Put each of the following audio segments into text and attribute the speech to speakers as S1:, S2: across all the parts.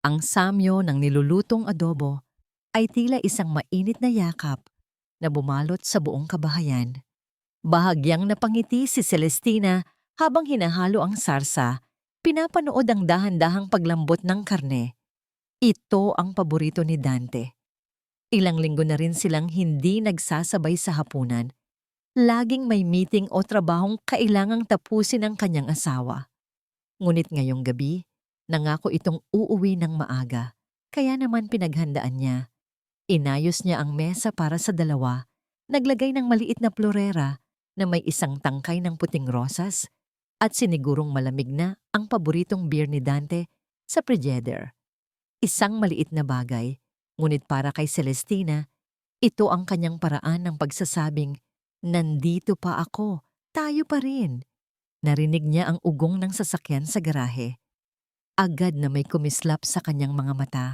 S1: Ang samyo ng nilulutong adobo ay tila isang mainit na yakap na bumalot sa buong kabahayan. Bahagyang napangiti si Celestina habang hinahalo ang sarsa, pinapanood ang dahan-dahang paglambot ng karne. Ito ang paborito ni Dante. Ilang linggo na rin silang hindi nagsasabay sa hapunan. Laging may meeting o trabahong kailangang tapusin ng kanyang asawa. Ngunit ngayong gabi, nangako itong uuwi ng maaga. Kaya naman pinaghandaan niya. Inayos niya ang mesa para sa dalawa, naglagay ng maliit na florera na may isang tangkay ng puting rosas at sinigurong malamig na ang paboritong beer ni Dante sa frigidaire. Isang maliit na bagay, ngunit para kay Celestina, ito ang kanyang paraan ng pagsasabing, "Nandito pa ako, tayo pa rin." Narinig niya ang ugong ng sasakyan sa garahe. Agad na may kumislap sa kanyang mga mata.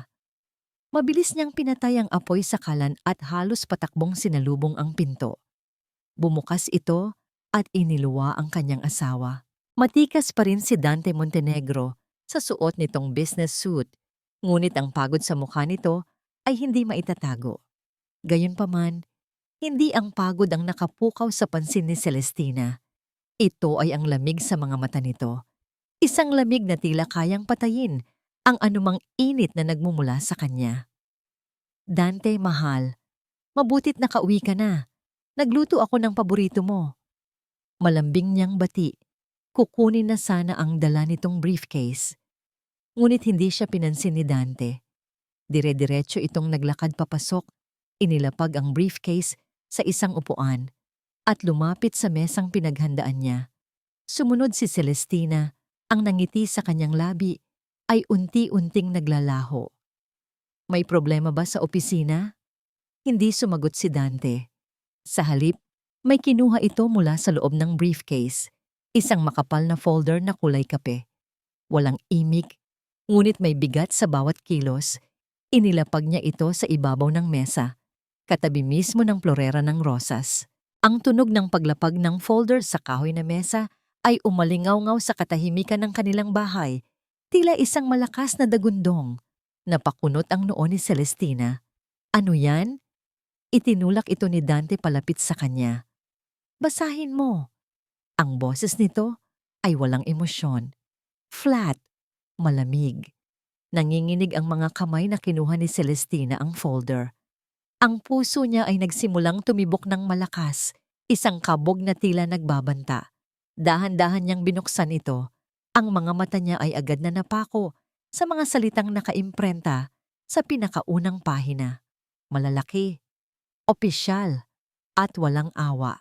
S1: Mabilis niyang pinatay ang apoy sa kalan at halos patakbong sinalubong ang pinto. Bumukas ito at iniluwa ang kanyang asawa. Matikas pa rin si Dante Montenegro sa suot nitong business suit, ngunit ang pagod sa mukha nito ay hindi maitatago. Gayunpaman, hindi ang pagod ang nakapukaw sa pansin ni Celestina. Ito ay ang lamig sa mga mata nito. Isang lamig na tila kayang patayin ang anumang init na nagmumula sa kanya. "Dante, mahal, mabutit nakauwi ka na. Nagluto ako ng paborito mo." Malambing niyang bati. Kukunin na sana ang dala nitong briefcase. Ngunit hindi siya pinansin ni Dante. Dire-diretso itong naglakad papasok, inilapag ang briefcase sa isang upuan at lumapit sa mesang pinaghandaan niya. Sumunod si Celestina, ang nangiti sa kanyang labi ay unti-unting naglalaho. "May problema ba sa opisina?" Hindi sumagot si Dante. Sa halip, may kinuha ito mula sa loob ng briefcase, isang makapal na folder na kulay kape. Walang imik, ngunit may bigat sa bawat kilos. Inilapag niya ito sa ibabaw ng mesa, katabi mismo ng florera ng rosas. Ang tunog ng paglapag ng folder sa kahoy na mesa ay umalingaw-ngaw sa katahimikan ng kanilang bahay, tila isang malakas na dagundong. Napakunot ang noo ni Celestina. "Ano yan?" Itinulak ito ni Dante palapit sa kanya. "Basahin mo." Ang boses nito ay walang emosyon. Flat, malamig. Nanginginig ang mga kamay na kinuha ni Celestina ang folder. Ang puso niya ay nagsimulang tumibok ng malakas, isang kabog na tila nagbabanta. Dahan-dahan niyang binuksan ito. Ang mga mata niya ay agad na napako sa mga salitang nakaimprenta sa pinakaunang pahina. Malalaki, opisyal, at walang awa.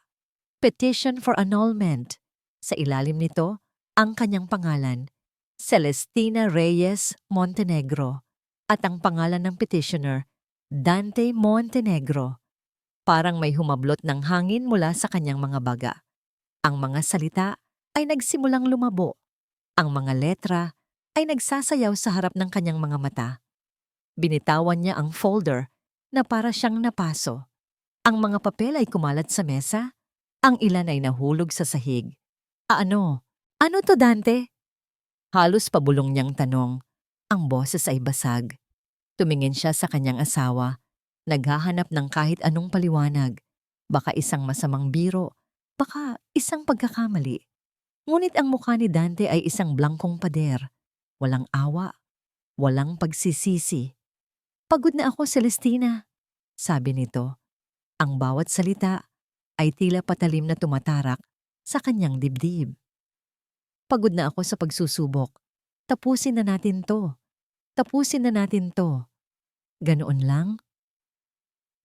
S1: Petition for annulment. Sa ilalim nito, ang kanyang pangalan, Celestina Reyes Montenegro, at ang pangalan ng petitioner, Dante Montenegro. Parang may humablot ng hangin mula sa kanyang mga baga. Ang mga salita ay nagsimulang lumabo. Ang mga letra ay nagsasayaw sa harap ng kanyang mga mata. Binitawan niya ang folder na para siyang napaso. Ang mga papel ay kumalat sa mesa. Ang ilan ay nahulog sa sahig. Ano? Ano to, Dante?" Halos pabulong niyang tanong. Ang boses ay basag. Tumingin siya sa kanyang asawa, naghahanap ng kahit anong paliwanag. Baka isang masamang biro, baka isang pagkakamali. Ngunit ang mukha ni Dante ay isang blangkong pader. Walang awa, walang pagsisisi. "Pagod na ako, Celestina," sabi nito. Ang bawat salita ay tila patalim na tumatarak sa kanyang dibdib. "Pagod na ako sa pagsusubok. Tapusin na natin to. Tapusin na natin to." Ganoon lang.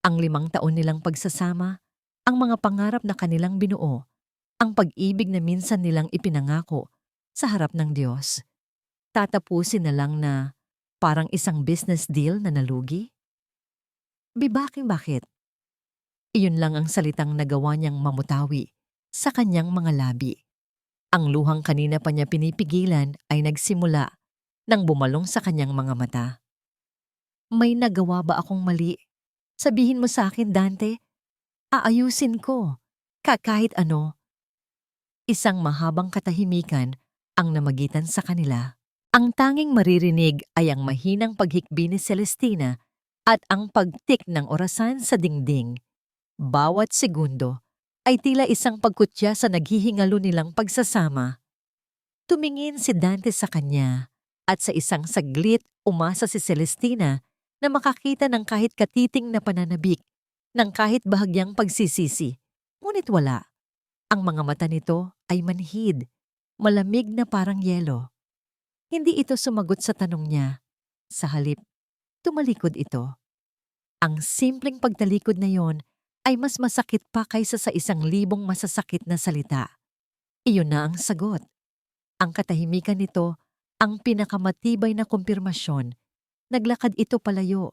S1: Ang 5 taon nilang pagsasama, ang mga pangarap na kanilang binuo, ang pag-ibig na minsan nilang ipinangako sa harap ng Diyos. Tatapusin na lang na parang isang business deal na nalugi? Bakit? Iyon lang ang salitang nagawa niyang mamutawi sa kanyang mga labi. Ang luhang kanina pa niya pinipigilan ay nagsimula nang bumalong sa kanyang mga mata. "May nagawa ba akong mali? Sabihin mo sa akin, Dante. Aayusin ko. Kahit ano." Isang mahabang katahimikan ang namagitan sa kanila. Ang tanging maririnig ay ang mahinang paghikbi ni Celestina at ang pagtik ng orasan sa dingding. Bawat segundo ay tila isang pagkutya sa naghihingalo nilang pagsasama. Tumingin si Dante sa kanya at sa isang saglit umasa si Celestina na makakita ng kahit katiting na pananabik, ng kahit bahagyang pagsisisi. Ngunit wala. Ang mga mata nito ay manhid, malamig na parang yelo. Hindi ito sumagot sa tanong niya. Sa halip, tumalikod ito. Ang simpleng pagtalikod na yon ay mas masakit pa kaysa sa 1,000 masasakit na salita. Iyon na ang sagot. Ang katahimikan nito, ang pinakamatibay na kumpirmasyon. Naglakad ito palayo.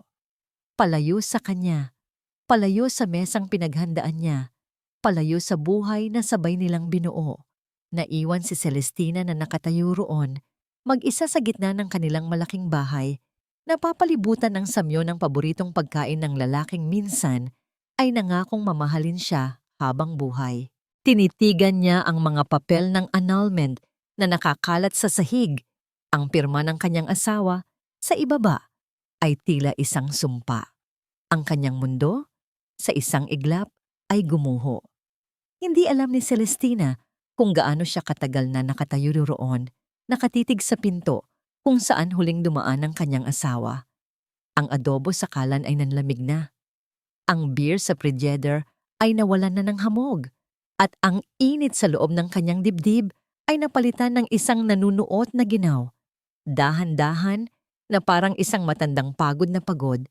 S1: Palayo sa kanya. Palayo sa mesang pinaghandaan niya. Palayo sa buhay na sabay nilang binuo. Naiwan si Celestina na nakatayo roon, mag-isa sa gitna ng kanilang malaking bahay, napapalibutan ng samyo ng paboritong pagkain ng lalaking minsan ay nangakong mamahalin siya habang buhay. Tinitigan niya ang mga papel ng annulment na nakakalat sa sahig. Ang pirma ng kanyang asawa sa ibaba ay tila isang sumpa. Ang kanyang mundo sa isang iglap ay gumuho. Hindi alam ni Celestina kung gaano siya katagal na nakatayo roon, nakatitig sa pinto kung saan huling dumaan ang kanyang asawa. Ang adobo sa kalan ay nanlamig na. Ang beer sa frigidaire ay nawalan na ng hamog. At ang init sa loob ng kanyang dibdib ay napalitan ng isang nanunuot na ginaw. Dahan-dahan na parang isang matandang pagod na pagod,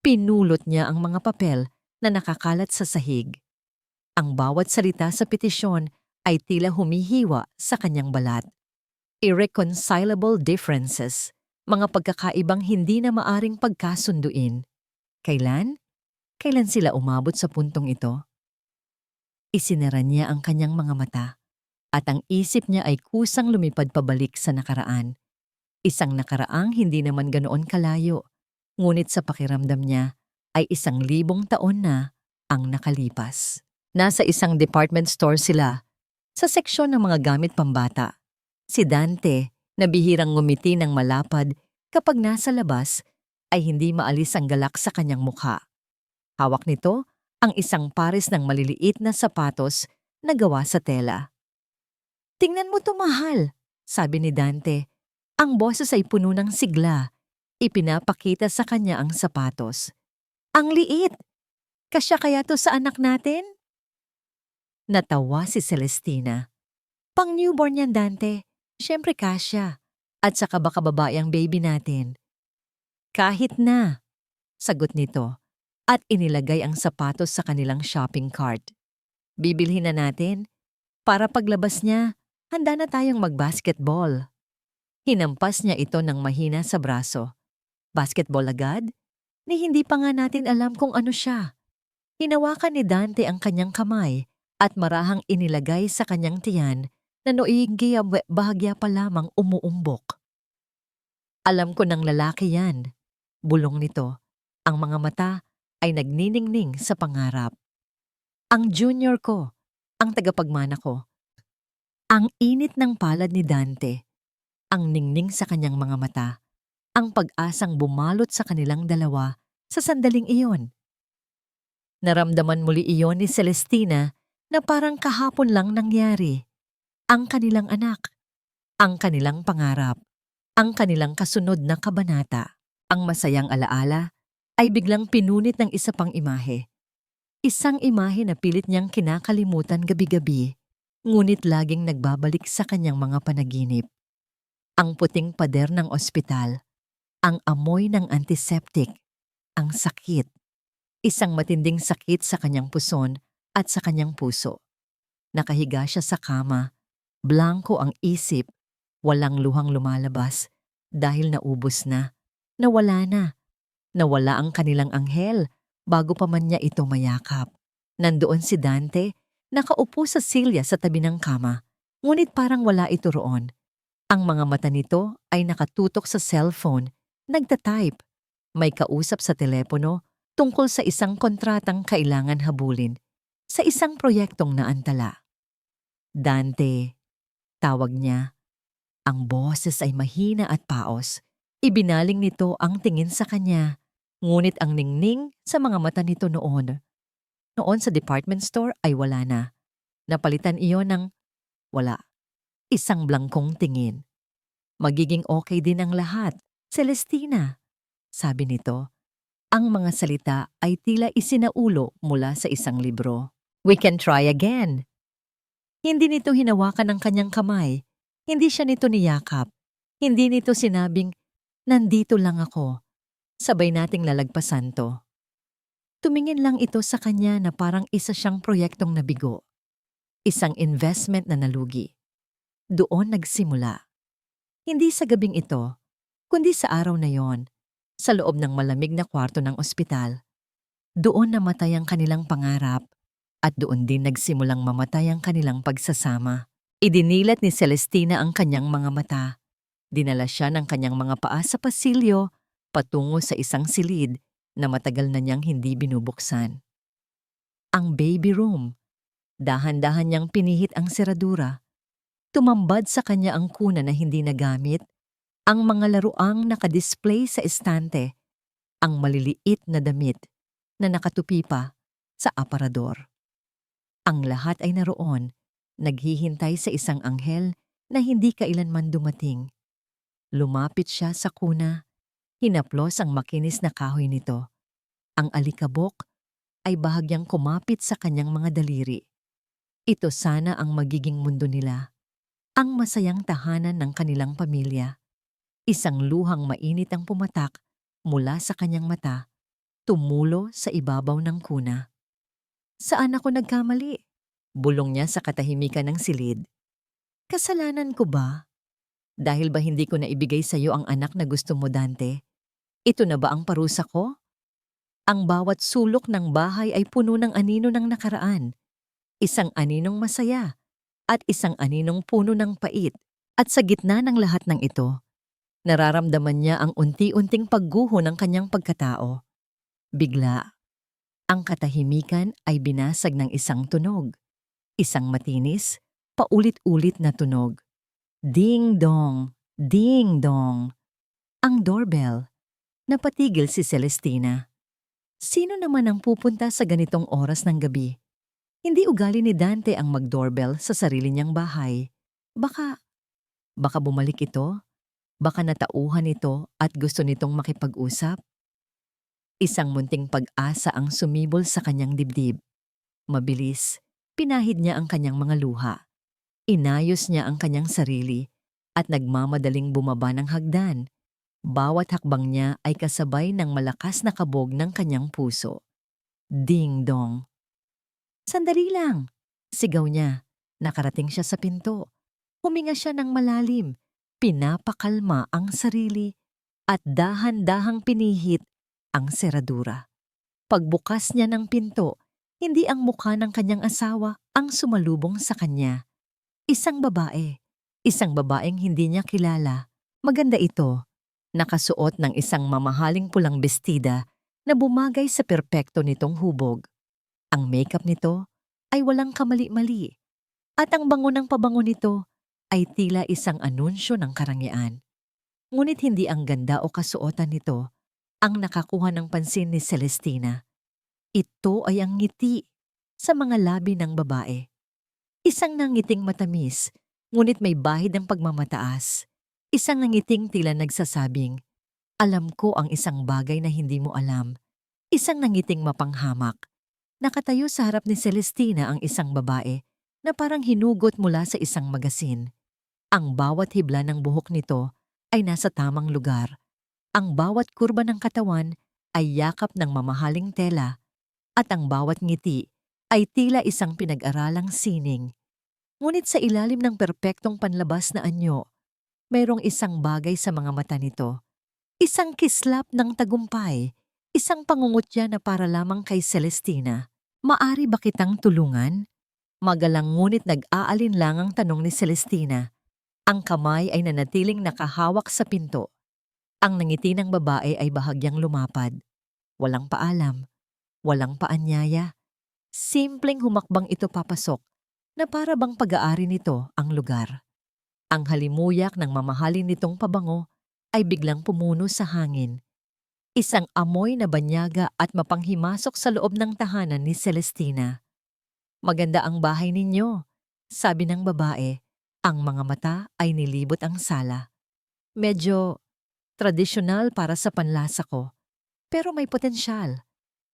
S1: pinulot niya ang mga papel na nakakalat sa sahig. Ang bawat salita sa petisyon ay tila humihiwa sa kanyang balat. Irreconcilable differences, mga pagkakaibang hindi na maaring pagkasunduin. Kailan? Kailan sila umabot sa puntong ito? Isinara niya ang kanyang mga mata at ang isip niya ay kusang lumipad pabalik sa nakaraan. Isang nakaraang hindi naman ganoon kalayo, ngunit sa pakiramdam niya ay 1,000 taon na ang nakalipas. Nasa isang department store sila, sa seksyon ng mga gamit pambata. Si Dante, na bihirang ngumiti ng malapad kapag nasa labas, ay hindi maalis ang galak sa kanyang mukha. Hawak nito ang isang pares ng maliliit na sapatos na gawa sa tela. "Tingnan mo to, mahal," sabi ni Dante. Ang boses ay puno ng sigla. Ipinapakita sa kanya ang sapatos. "Ang liit! Kasya kaya to sa anak natin?" Natawa si Celestina. "Pang newborn yan, Dante. Siyempre kasya. At saka baka babae ang baby natin." "Kahit na," sagot nito. At inilagay ang sapatos sa kanilang shopping cart. "Bibilhin na natin. Para paglabas niya, handa na tayong mag-basketball." Hinampas niya ito ng mahina sa braso. "Basketball agad? Ni hindi pa nga natin alam kung ano siya." Hinawakan ni Dante ang kanyang kamay at marahang inilagay sa kanyang tiyan na noigi bahagya pa lamang umuumbok. "Alam ko ng lalaki yan," bulong nito. Ang mga mata ay nagniningning sa pangarap. "Ang junior ko, ang tagapagmana ko." Ang init ng palad ni Dante, ang ningning sa kanyang mga mata, ang pag-asang bumalot sa kanilang dalawa sa sandaling iyon. Naramdaman muli iyon ni Celestina na parang kahapon lang nangyari. Ang kanilang anak, ang kanilang pangarap, ang kanilang kasunod na kabanata. Ang masayang alaala ay biglang pinunit ng isa pang imahe. Isang imahe na pilit niyang kinakalimutan gabi-gabi, ngunit laging nagbabalik sa kanyang mga panaginip. Ang puting pader ng ospital, ang amoy ng antiseptic, ang sakit. Isang matinding sakit sa kanyang puson at sa kanyang puso. Nakahiga siya sa kama, blanko ang isip, walang luhang lumalabas dahil naubos na, nawala na. Nawala ang kanilang anghel bago pa man niya ito mayakap. Nandoon si Dante, nakaupo sa silya sa tabi ng kama, ngunit parang wala ito roon. Ang mga mata nito ay nakatutok sa cellphone, nagtatype. May kausap sa telepono tungkol sa isang kontratang kailangan habulin, sa isang proyektong naantala. "Dante," tawag niya. Ang boses ay mahina at paos. Ibinaling nito ang tingin sa kanya, ngunit ang ningning sa mga mata nito noon. Noon sa department store ay wala na. Napalitan iyon ng wala. Isang blangkong tingin. Magiging okay din ang lahat, Celestina, sabi nito. Ang mga salita ay tila isinaulo mula sa isang libro. We can try again. Hindi nito hinawakan ang kanyang kamay. Hindi siya nito niyakap. Hindi nito sinabing, nandito lang ako. Sabay nating lalagpasan to. Tumingin lang ito sa kanya na parang isa siyang proyektong nabigo. Isang investment na nalugi. Doon nagsimula. Hindi sa gabing ito, kundi sa araw na yon, sa loob ng malamig na kwarto ng ospital. Doon namatay ang kanilang pangarap at doon din nagsimulang mamatay ang kanilang pagsasama. Idinilat ni Celestina ang kanyang mga mata. Dinala siya ng kanyang mga paa sa pasilyo patungo sa isang silid na matagal na niyang hindi binubuksan. Ang baby room. Dahan-dahan niyang pinihit ang seradura. Tumambad sa kanya ang kuna na hindi nagamit, ang mga laruang nakadisplay sa estante, ang maliliit na damit na nakatupi pa sa aparador. Ang lahat ay naroon, naghihintay sa isang anghel na hindi kailanman dumating. Lumapit siya sa kuna, hinaplos ang makinis na kahoy nito. Ang alikabok ay bahagyang kumapit sa kanyang mga daliri. Ito sana ang magiging mundo nila. Ang masayang tahanan ng kanilang pamilya. Isang luhang mainit ang pumatak mula sa kanyang mata, tumulo sa ibabaw ng kuna. Saan ako nagkamali? Bulong niya sa katahimikan ng silid. Kasalanan ko ba? Dahil ba hindi ko naibigay sa iyo ang anak na gusto mo, Dante? Ito na ba ang parusa ko? Ang bawat sulok ng bahay ay puno ng anino ng nakaraan. Isang aninong masaya at isang aninong puno ng pait. At sa gitna ng lahat ng ito, nararamdaman niya ang unti-unting pagguho ng kanyang pagkatao. Bigla, ang katahimikan ay binasag ng isang tunog. Isang matinis, paulit-ulit na tunog. Ding-dong, ding-dong. Ang doorbell. Napatigil si Celestina. Sino naman ang pupunta sa ganitong oras ng gabi? Hindi ugali ni Dante ang mag-doorbell sa sarili niyang bahay. Baka bumalik ito? Baka natauhan ito at gusto nitong makipag-usap? Isang munting pag-asa ang sumibol sa kanyang dibdib. Mabilis, pinahid niya ang kanyang mga luha. Inayos niya ang kanyang sarili at nagmamadaling bumaba ng hagdan. Bawat hakbang niya ay kasabay ng malakas na kabog ng kanyang puso. Ding-dong! Sandali lang! Sigaw niya. Nakarating siya sa pinto. Huminga siya ng malalim. Pinapakalma ang sarili at dahan-dahang pinihit ang seradura. Pagbukas niya ng pinto, hindi ang mukha ng kanyang asawa ang sumalubong sa kanya. Isang babae. Isang babaeng hindi niya kilala. Maganda ito. Nakasuot ng isang mamahaling pulang bestida na bumagay sa perpekto nitong hubog. Ang makeup nito ay walang kamali-mali. At ang bango ng pabango nito ay tila isang anunsyo ng karangyaan. Ngunit hindi ang ganda o kasuotan nito ang nakakuha ng pansin ni Celestina. Ito ay ang ngiti sa mga labi ng babae. Isang nangiting matamis, ngunit may bahid ng pagmamataas. Isang nangiting tila nagsasabing, alam ko ang isang bagay na hindi mo alam. Isang nangiting mapanghamak. Nakatayo sa harap ni Celestina ang isang babae na parang hinugot mula sa isang magasin. Ang bawat hibla ng buhok nito ay nasa tamang lugar. Ang bawat kurba ng katawan ay yakap ng mamahaling tela at ang bawat ngiti ay tila isang pinag-aralang sining. Ngunit sa ilalim ng perpektong panlabas na anyo, mayroong isang bagay sa mga mata nito. Isang kislap ng tagumpay, isang pangungutya na para lamang kay Celestina. Maari ba kitang tulungan? Magalang ngunit nag-aalinlangang tanong ni Celestina. Ang kamay ay nanatiling nakahawak sa pinto. Ang nangiti ng babae ay bahagyang lumapad. Walang paalam, walang paanyaya. Simpleng humakbang ito papasok na para bang pag-aari nito ang lugar. Ang halimuyak ng mamahalin nitong pabango ay biglang pumuno sa hangin. Isang amoy na banyaga at mapanghimasok sa loob ng tahanan ni Celestina. "Maganda ang bahay ninyo," sabi ng babae. Ang mga mata ay nilibot ang sala. "Medyo tradisyonal para sa panlasa ko, pero may potensyal."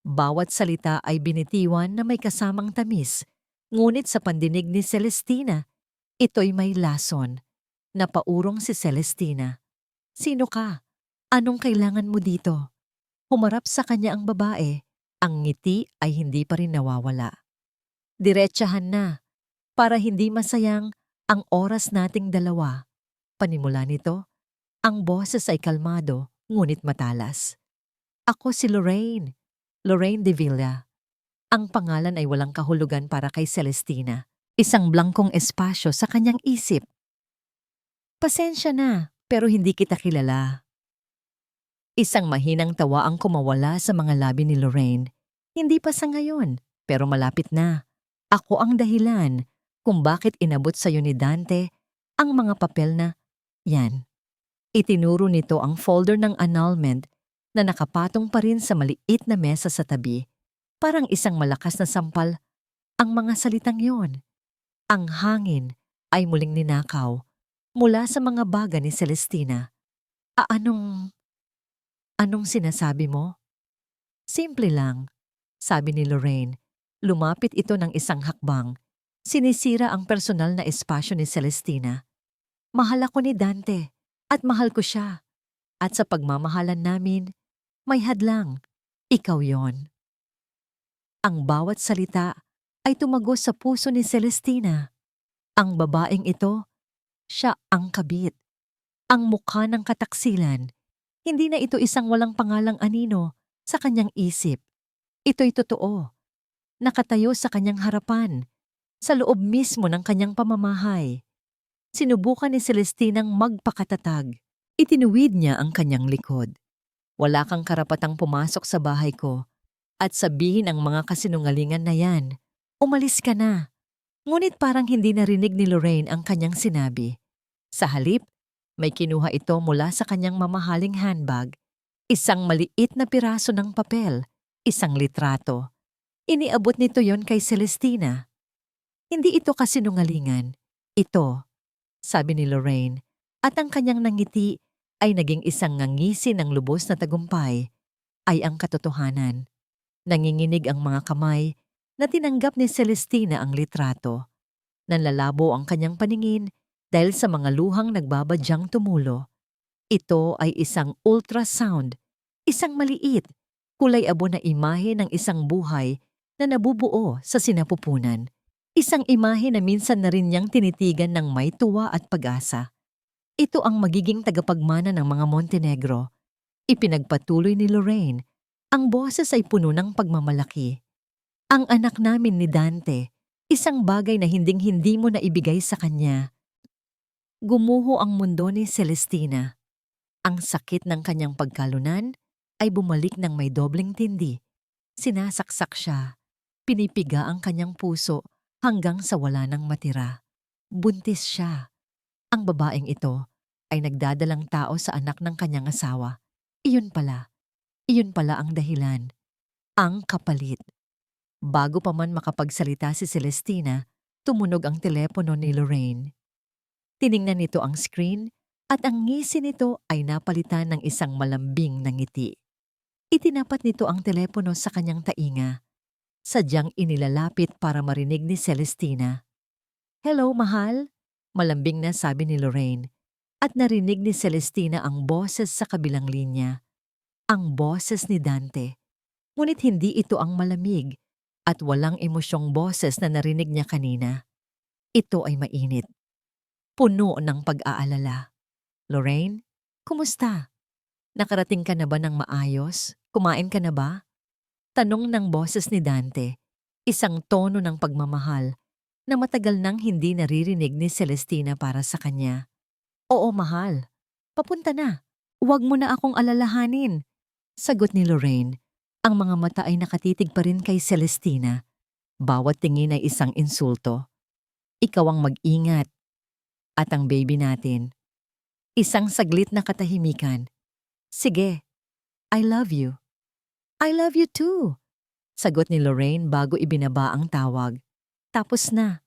S1: Bawat salita ay binitiwan na may kasamang tamis, ngunit sa pandinig ni Celestina, ito'y may lason. Napaurong si Celestina. "Sino ka? Anong kailangan mo dito?" Humarap sa kanya ang babae. Ang ngiti ay hindi pa rin nawawala. "Diretsahan na, para hindi masayang ang oras nating dalawa." Panimula nito, ang boses ay kalmado ngunit matalas. "Ako si Lorraine, Lorraine de Villa." Ang pangalan ay walang kahulugan para kay Celestina. Isang blangkong espasyo sa kanyang isip. "Pasensya na, pero hindi kita kilala." Isang mahinang tawa ang kumawala sa mga labi ni Lorraine. "Hindi pa sa ngayon, pero malapit na. Ako ang dahilan kung bakit inabot sa'yo ni Dante ang mga papel na yan." Itinuro nito ang folder ng annulment na nakapatong pa rin sa maliit na mesa sa tabi. Parang isang malakas na sampal ang mga salitang yon. Ang hangin ay muling ninakaw mula sa mga baga ni Celestina. Anong sinasabi mo?" "Simple lang," sabi ni Lorraine. Lumapit ito ng isang hakbang. Sinisira ang personal na espasyo ni Celestina. "Mahal ako ni Dante at mahal ko siya. At sa pagmamahalan namin, may hadlang. Ikaw yon." Ang bawat salita ay tumagos sa puso ni Celestina. Ang babaeng ito, siya ang kabit. Ang mukha ng kataksilan. Hindi na ito isang walang pangalang anino sa kanyang isip. Ito'y totoo. Nakatayo sa kanyang harapan, sa loob mismo ng kanyang pamamahay. Sinubukan ni Celestinang magpakatatag. Itinuwid niya ang kanyang likod. "Wala kang karapatang pumasok sa bahay ko at sabihin ang mga kasinungalingan na yan. Umalis ka na." Ngunit parang hindi narinig ni Lorraine ang kanyang sinabi. Sa halip, may kinuha ito mula sa kanyang mamahaling handbag. Isang maliit na piraso ng papel, isang litrato. Iniabot nito yon kay Celestina. "Hindi ito kasinungalingan. Ito," sabi ni Lorraine, at ang kanyang nangiti ay naging isang ngangisi ng lubos na tagumpay, "ay ang katotohanan." Nanginginig ang mga kamay na tinanggap ni Celestina ang litrato. Nanlalabo ang kanyang paningin dahil sa mga luhang nagbabadyang tumulo. Ito ay isang ultrasound, isang maliit, kulay abo na imahe ng isang buhay na nabubuo sa sinapupunan. Isang imahe na minsan na rin niyang tinitigan ng may tuwa at pag-asa. Ito ang magiging tagapagmana ng mga Montenegro. Ipinagpatuloy ni Lorraine. Ang boses ay puno ng pagmamalaki. "Ang anak namin ni Dante, isang bagay na hinding-hindi mo na ibigay sa kanya." Gumuho ang mundo ni Celestina. Ang sakit ng kanyang pagkalunan ay bumalik ng may dobleng tindi. Sinasaksak siya. Pinipiga ang kanyang puso hanggang sa wala nang matira. Buntis siya. Ang babaeng ito ay nagdadalang tao sa anak ng kanyang asawa. Iyon pala ang dahilan. Ang kapalit. Bago pa man makapagsalita si Celestina, tumunog ang telepono ni Lorraine. Tiningnan nito ang screen at ang ngisi nito ay napalitan ng isang malambing na ngiti. Itinapat nito ang telepono sa kanyang tainga. Sadyang inilalapit para marinig ni Celestina. "Hello, mahal?" Malambing na sabi ni Lorraine. At narinig ni Celestina ang boses sa kabilang linya. Ang boses ni Dante. Ngunit hindi ito ang malamig at walang emosyong boses na narinig niya kanina. Ito ay mainit. Puno ng pag-aalala. "Lorraine, kumusta? Nakarating ka na ba ng maayos? Kumain ka na ba?" Tanong ng boses ni Dante. Isang tono ng pagmamahal na matagal nang hindi naririnig ni Celestina para sa kanya. "Oo, mahal. Papunta na. Huwag mo na akong alalahanin." Sagot ni Lorraine. Ang mga mata ay nakatitig pa rin kay Celestina. Bawat tingin ay isang insulto. "Ikaw ang mag-ingat." at ang baby natin. Isang saglit na katahimikan. Sige, I love you. I love you too. Sagot ni Lorraine bago ibinaba ang tawag. Tapos na.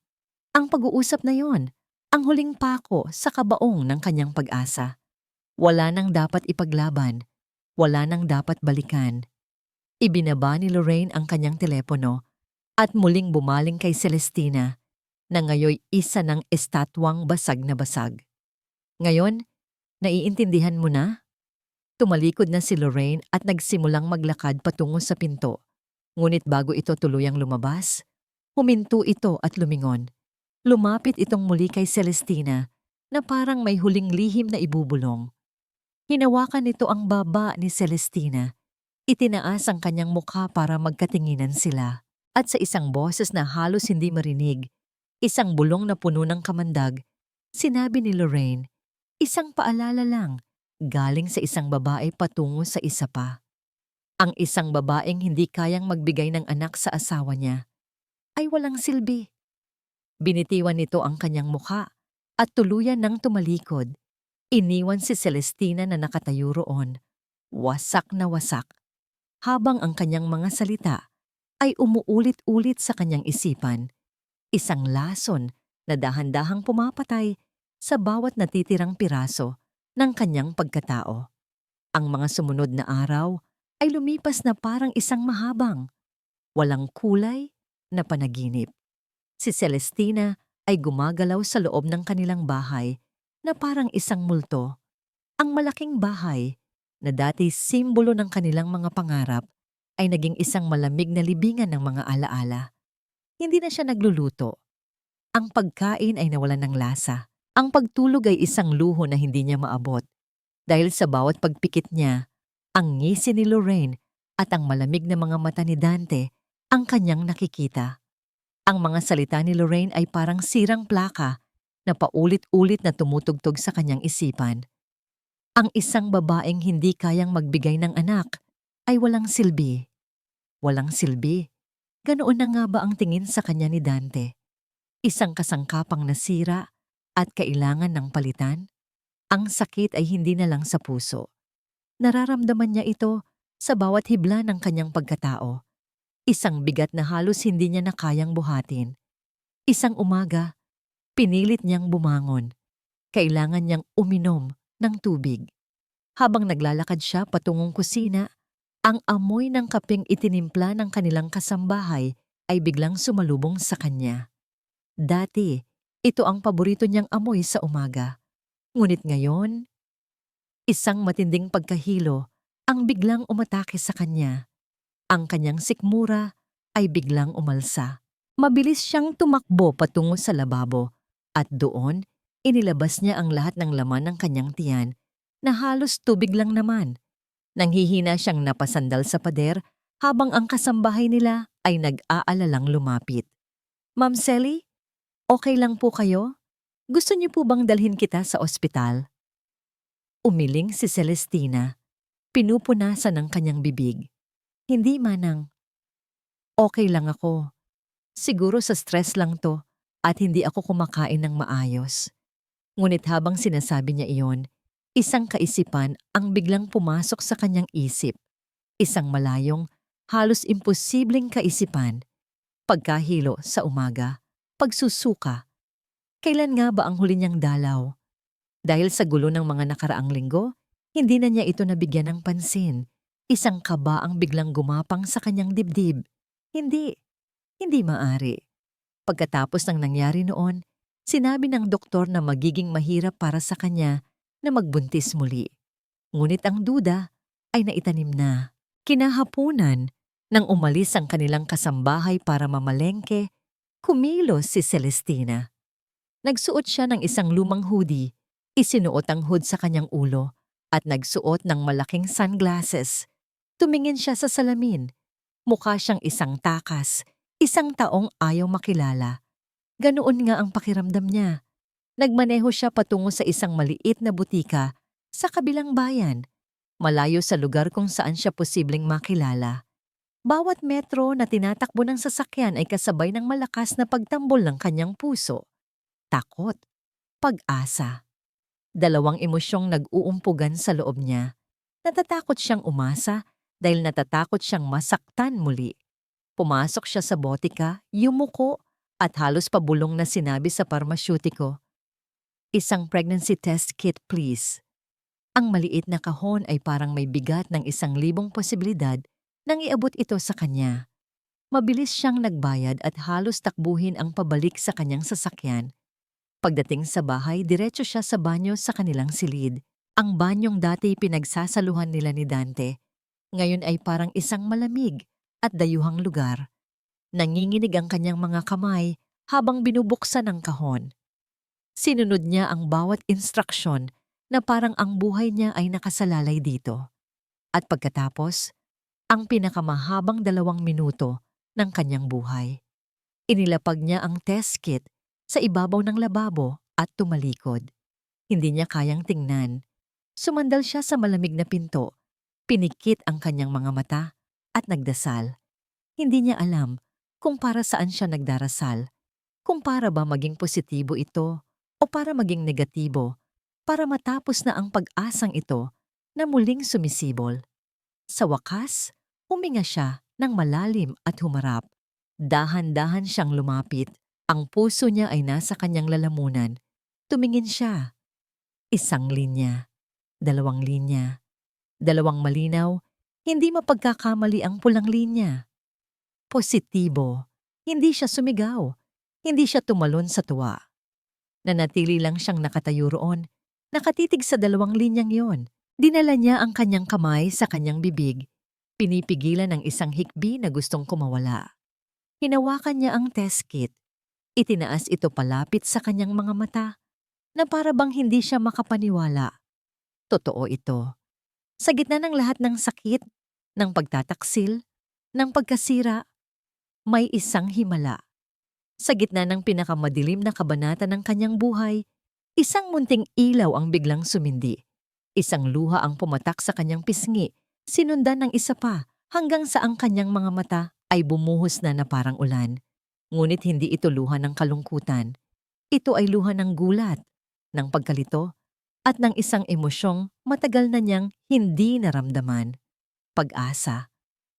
S1: Ang pag-uusap na yon, ang huling pako sa kabaong ng kanyang pag-asa. Wala nang dapat ipaglaban. Wala nang dapat balikan. Ibinaba ni Lorraine ang kanyang telepono at muling bumaling kay Celestina na ngayoy isa ng estatwang basag na basag. Ngayon, naiintindihan mo na? Tumalikod na si Lorraine at nagsimulang maglakad patungo sa pinto. Ngunit bago ito tuluyang lumabas, huminto ito at lumingon. Lumapit itong muli kay Celestina na parang may huling lihim na ibubulong. Hinawakan nito ang baba ni Celestina. Itinaas ang kanyang mukha para magkatinginan sila. At sa isang boses na halos hindi marinig, isang bulong na puno ng kamandag, sinabi ni Lorraine, isang paalala lang, galing sa isang babae patungo sa isa pa. Ang isang babaeng hindi kayang magbigay ng anak sa asawa niya ay walang silbi. Binitiwan nito ang kanyang mukha at tuluyan nang tumalikod. Iniwan si Celestina na nakatayo roon, wasak na wasak, habang ang kanyang mga salita ay umuulit-ulit sa kanyang isipan. Isang lason na dahan-dahang pumapatay sa bawat natitirang piraso ng kanyang pagkatao. Ang mga sumunod na araw ay lumipas na parang isang mahabang, walang kulay na panaginip. Si Celestina ay gumagalaw sa loob ng kanilang bahay na parang isang multo. Ang malaking bahay na dati simbolo ng kanilang mga pangarap ay naging isang malamig na libingan ng mga alaala. Hindi na siya nagluluto. Ang pagkain ay nawalan ng lasa. Ang pagtulog ay isang luho na hindi niya maabot. Dahil sa bawat pagpikit niya, ang ngisi ni Lorraine at ang malamig na mga mata ni Dante ang kanyang nakikita. Ang mga salita ni Lorraine ay parang sirang plaka na paulit-ulit na tumutugtog sa kanyang isipan. Ang isang babaeng hindi kayang magbigay ng anak ay walang silbi. Walang silbi. Ganoon na nga ba ang tingin sa kanya ni Dante? Isang kasangkapang nasira at kailangan ng palitan? Ang sakit ay hindi na lang sa puso. Nararamdaman niya ito sa bawat hibla ng kanyang pagkatao. Isang bigat na halos hindi niya na kayang buhatin. Isang umaga, pinilit niyang bumangon. Kailangan niyang uminom ng tubig. Habang naglalakad siya patungong kusina, ang amoy ng kapeng itinimpla ng kanilang kasambahay ay biglang sumalubong sa kanya. Dati, ito ang paborito niyang amoy sa umaga. Ngunit ngayon, isang matinding pagkahilo ang biglang umatake sa kanya. Ang kanyang sikmura ay biglang umalsa. Mabilis siyang tumakbo patungo sa lababo at doon inilabas niya ang lahat ng laman ng kanyang tiyan na halos tubig lang naman. Nanghihina siyang napasandal sa pader habang ang kasambahay nila ay nag-aalalang lumapit. Ma'am Sally, okay lang po kayo? Gusto niyo po bang dalhin kita sa ospital? Umiling si Celestina. Pinupunasan ang kanyang bibig. Hindi manang. Okay lang ako. Siguro sa stress lang to at hindi ako kumakain ng maayos. Ngunit habang sinasabi niya iyon, isang kaisipan ang biglang pumasok sa kanyang isip. Isang malayong, halos imposibleng kaisipan. Pagkahilo sa umaga, pagsusuka. Kailan nga ba ang huli niyang dalaw? Dahil sa gulo ng mga nakaraang linggo, hindi na niya ito nabigyan ng pansin. Isang kaba ang biglang gumapang sa kanyang dibdib. Hindi maari. Pagkatapos ng nangyari noon, sinabi ng doktor na magiging mahirap para sa kanya na magbuntis muli. Ngunit ang duda ay naitanim na. Kinahapunan, nang umalis ang kanilang kasambahay para mamalengke, kumilos si Celestina. Nagsuot siya ng isang lumang hoodie, isinuot ang hood sa kanyang ulo, at nagsuot ng malaking sunglasses. Tumingin siya sa salamin. Mukha siyang isang takas, isang taong ayaw makilala. Ganoon nga ang pakiramdam niya. Nagmaneho siya patungo sa isang maliit na butika sa kabilang bayan, malayo sa lugar kung saan siya posibleng makilala. Bawat metro na tinatakbo ng sasakyan ay kasabay ng malakas na pagtambol ng kanyang puso. Takot. pag-asa. Dalawang emosyong nag-uumpugan sa loob niya. Natatakot siyang umasa dahil natatakot siyang masaktan muli. Pumasok siya sa botika, yumuko, at halos pabulong na sinabi sa parmasyutiko, "Isang pregnancy test kit please." Ang maliit na kahon ay parang may bigat ng 1,000 posibilidad nang iabot ito sa kanya. Mabilis siyang nagbayad at halos takbuhin ang pabalik sa kanyang sasakyan. Pagdating sa bahay, diretso siya sa banyo sa kanilang silid. Ang banyong dati pinagsasaluhan nila ni Dante, ngayon ay parang isang malamig at dayuhang lugar. Nanginginig ang kanyang mga kamay habang binubuksan ang kahon. Sinunod niya ang bawat instruksyon na parang ang buhay niya ay nakasalalay dito. At pagkatapos, ang pinakamahabang 2 minuto ng kanyang buhay. Inilapag niya ang test kit sa ibabaw ng lababo at tumalikod. Hindi niya kayang tingnan. Sumandal siya sa malamig na pinto, pinikit ang kanyang mga mata at nagdasal. Hindi niya alam kung para saan siya nagdarasal, kung para ba maging positibo ito o para maging negatibo, para matapos na ang pag-asang ito na muling sumisibol. Sa wakas, huminga siya ng malalim at humarap. Dahan-dahan siyang lumapit. Ang puso niya ay nasa kanyang lalamunan. Tumingin siya. 1 linya, 2 linya, 2 malinaw, hindi mapagkakamali ang pulang linya. Positibo. Hindi siya sumigaw. Hindi siya tumalon sa tuwa. Nanatili lang siyang nakatayo roon, nakatitig sa 2 linyang yon. Dinala niya ang kanyang kamay sa kanyang bibig, pinipigilan ng isang hikbi na gustong kumawala. Hinawakan niya ang test kit. Itinaas ito palapit sa kanyang mga mata, na para bang hindi siya makapaniwala. Totoo ito. Sa gitna ng lahat ng sakit, ng pagtataksil, ng pagkasira, may isang himala. Sa gitna ng pinakamadilim na kabanata ng kanyang buhay, isang munting ilaw ang biglang sumindi. Isang luha ang pumatak sa kanyang pisngi, sinundan ng isa pa hanggang sa ang kanyang mga mata ay bumuhos na parang ulan. Ngunit hindi ito luha ng kalungkutan. Ito ay luha ng gulat, ng pagkalito, at ng isang emosyong matagal na niyang hindi naramdaman. Pag-asa.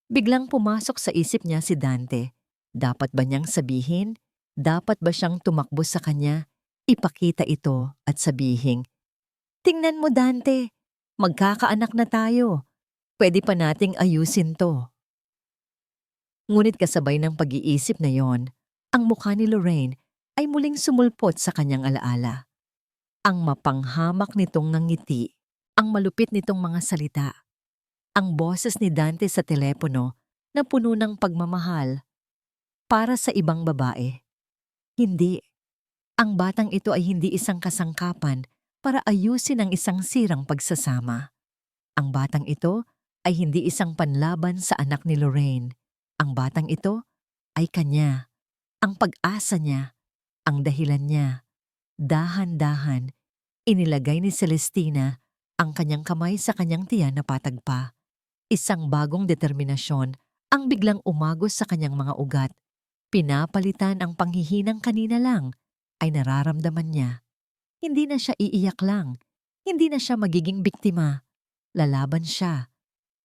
S1: Biglang pumasok sa isip niya si Dante. Dapat ba niyang sabihin? Dapat ba siyang tumakbo sa kanya? Ipakita ito at sabihin, "Tingnan mo Dante, magkakaanak na tayo. Pwede pa nating ayusin to." Ngunit kasabay ng pag-iisip na yon, ang mukha ni Lorraine ay muling sumulpot sa kanyang alaala. Ang mapanghamak nitong nangiti, ang malupit nitong mga salita, ang boses ni Dante sa telepono na puno ng pagmamahal para sa ibang babae. Hindi. Ang batang ito ay hindi isang kasangkapan para ayusin ang isang sirang pagsasama. Ang batang ito ay hindi isang panlaban sa anak ni Lorraine. Ang batang ito ay kanya, ang pag-asa niya, ang dahilan niya. Dahan-dahan, inilagay ni Celestina ang kanyang kamay sa kanyang tiyan na patag pa. Isang bagong determinasyon ang biglang umagos sa kanyang mga ugat. Pinapalitan ang panghihinang kanina lang ay nararamdaman niya. Hindi na siya iiyak lang. Hindi na siya magiging biktima. Lalaban siya.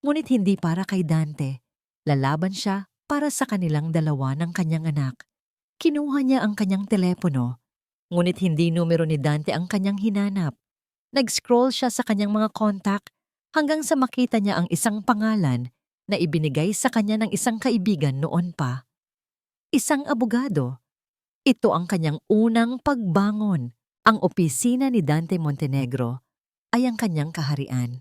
S1: Ngunit hindi para kay Dante. Lalaban siya para sa kanilang dalawa ng kanyang anak. Kinuha niya ang kanyang telepono. Ngunit hindi numero ni Dante ang kanyang hinanap. Nag-scroll siya sa kanyang mga kontak hanggang sa makita niya ang isang pangalan na ibinigay sa kanya ng isang kaibigan noon pa. Isang abogado. Ito ang kanyang unang pagbangon. Ang opisina ni Dante Montenegro ay ang kanyang kaharian.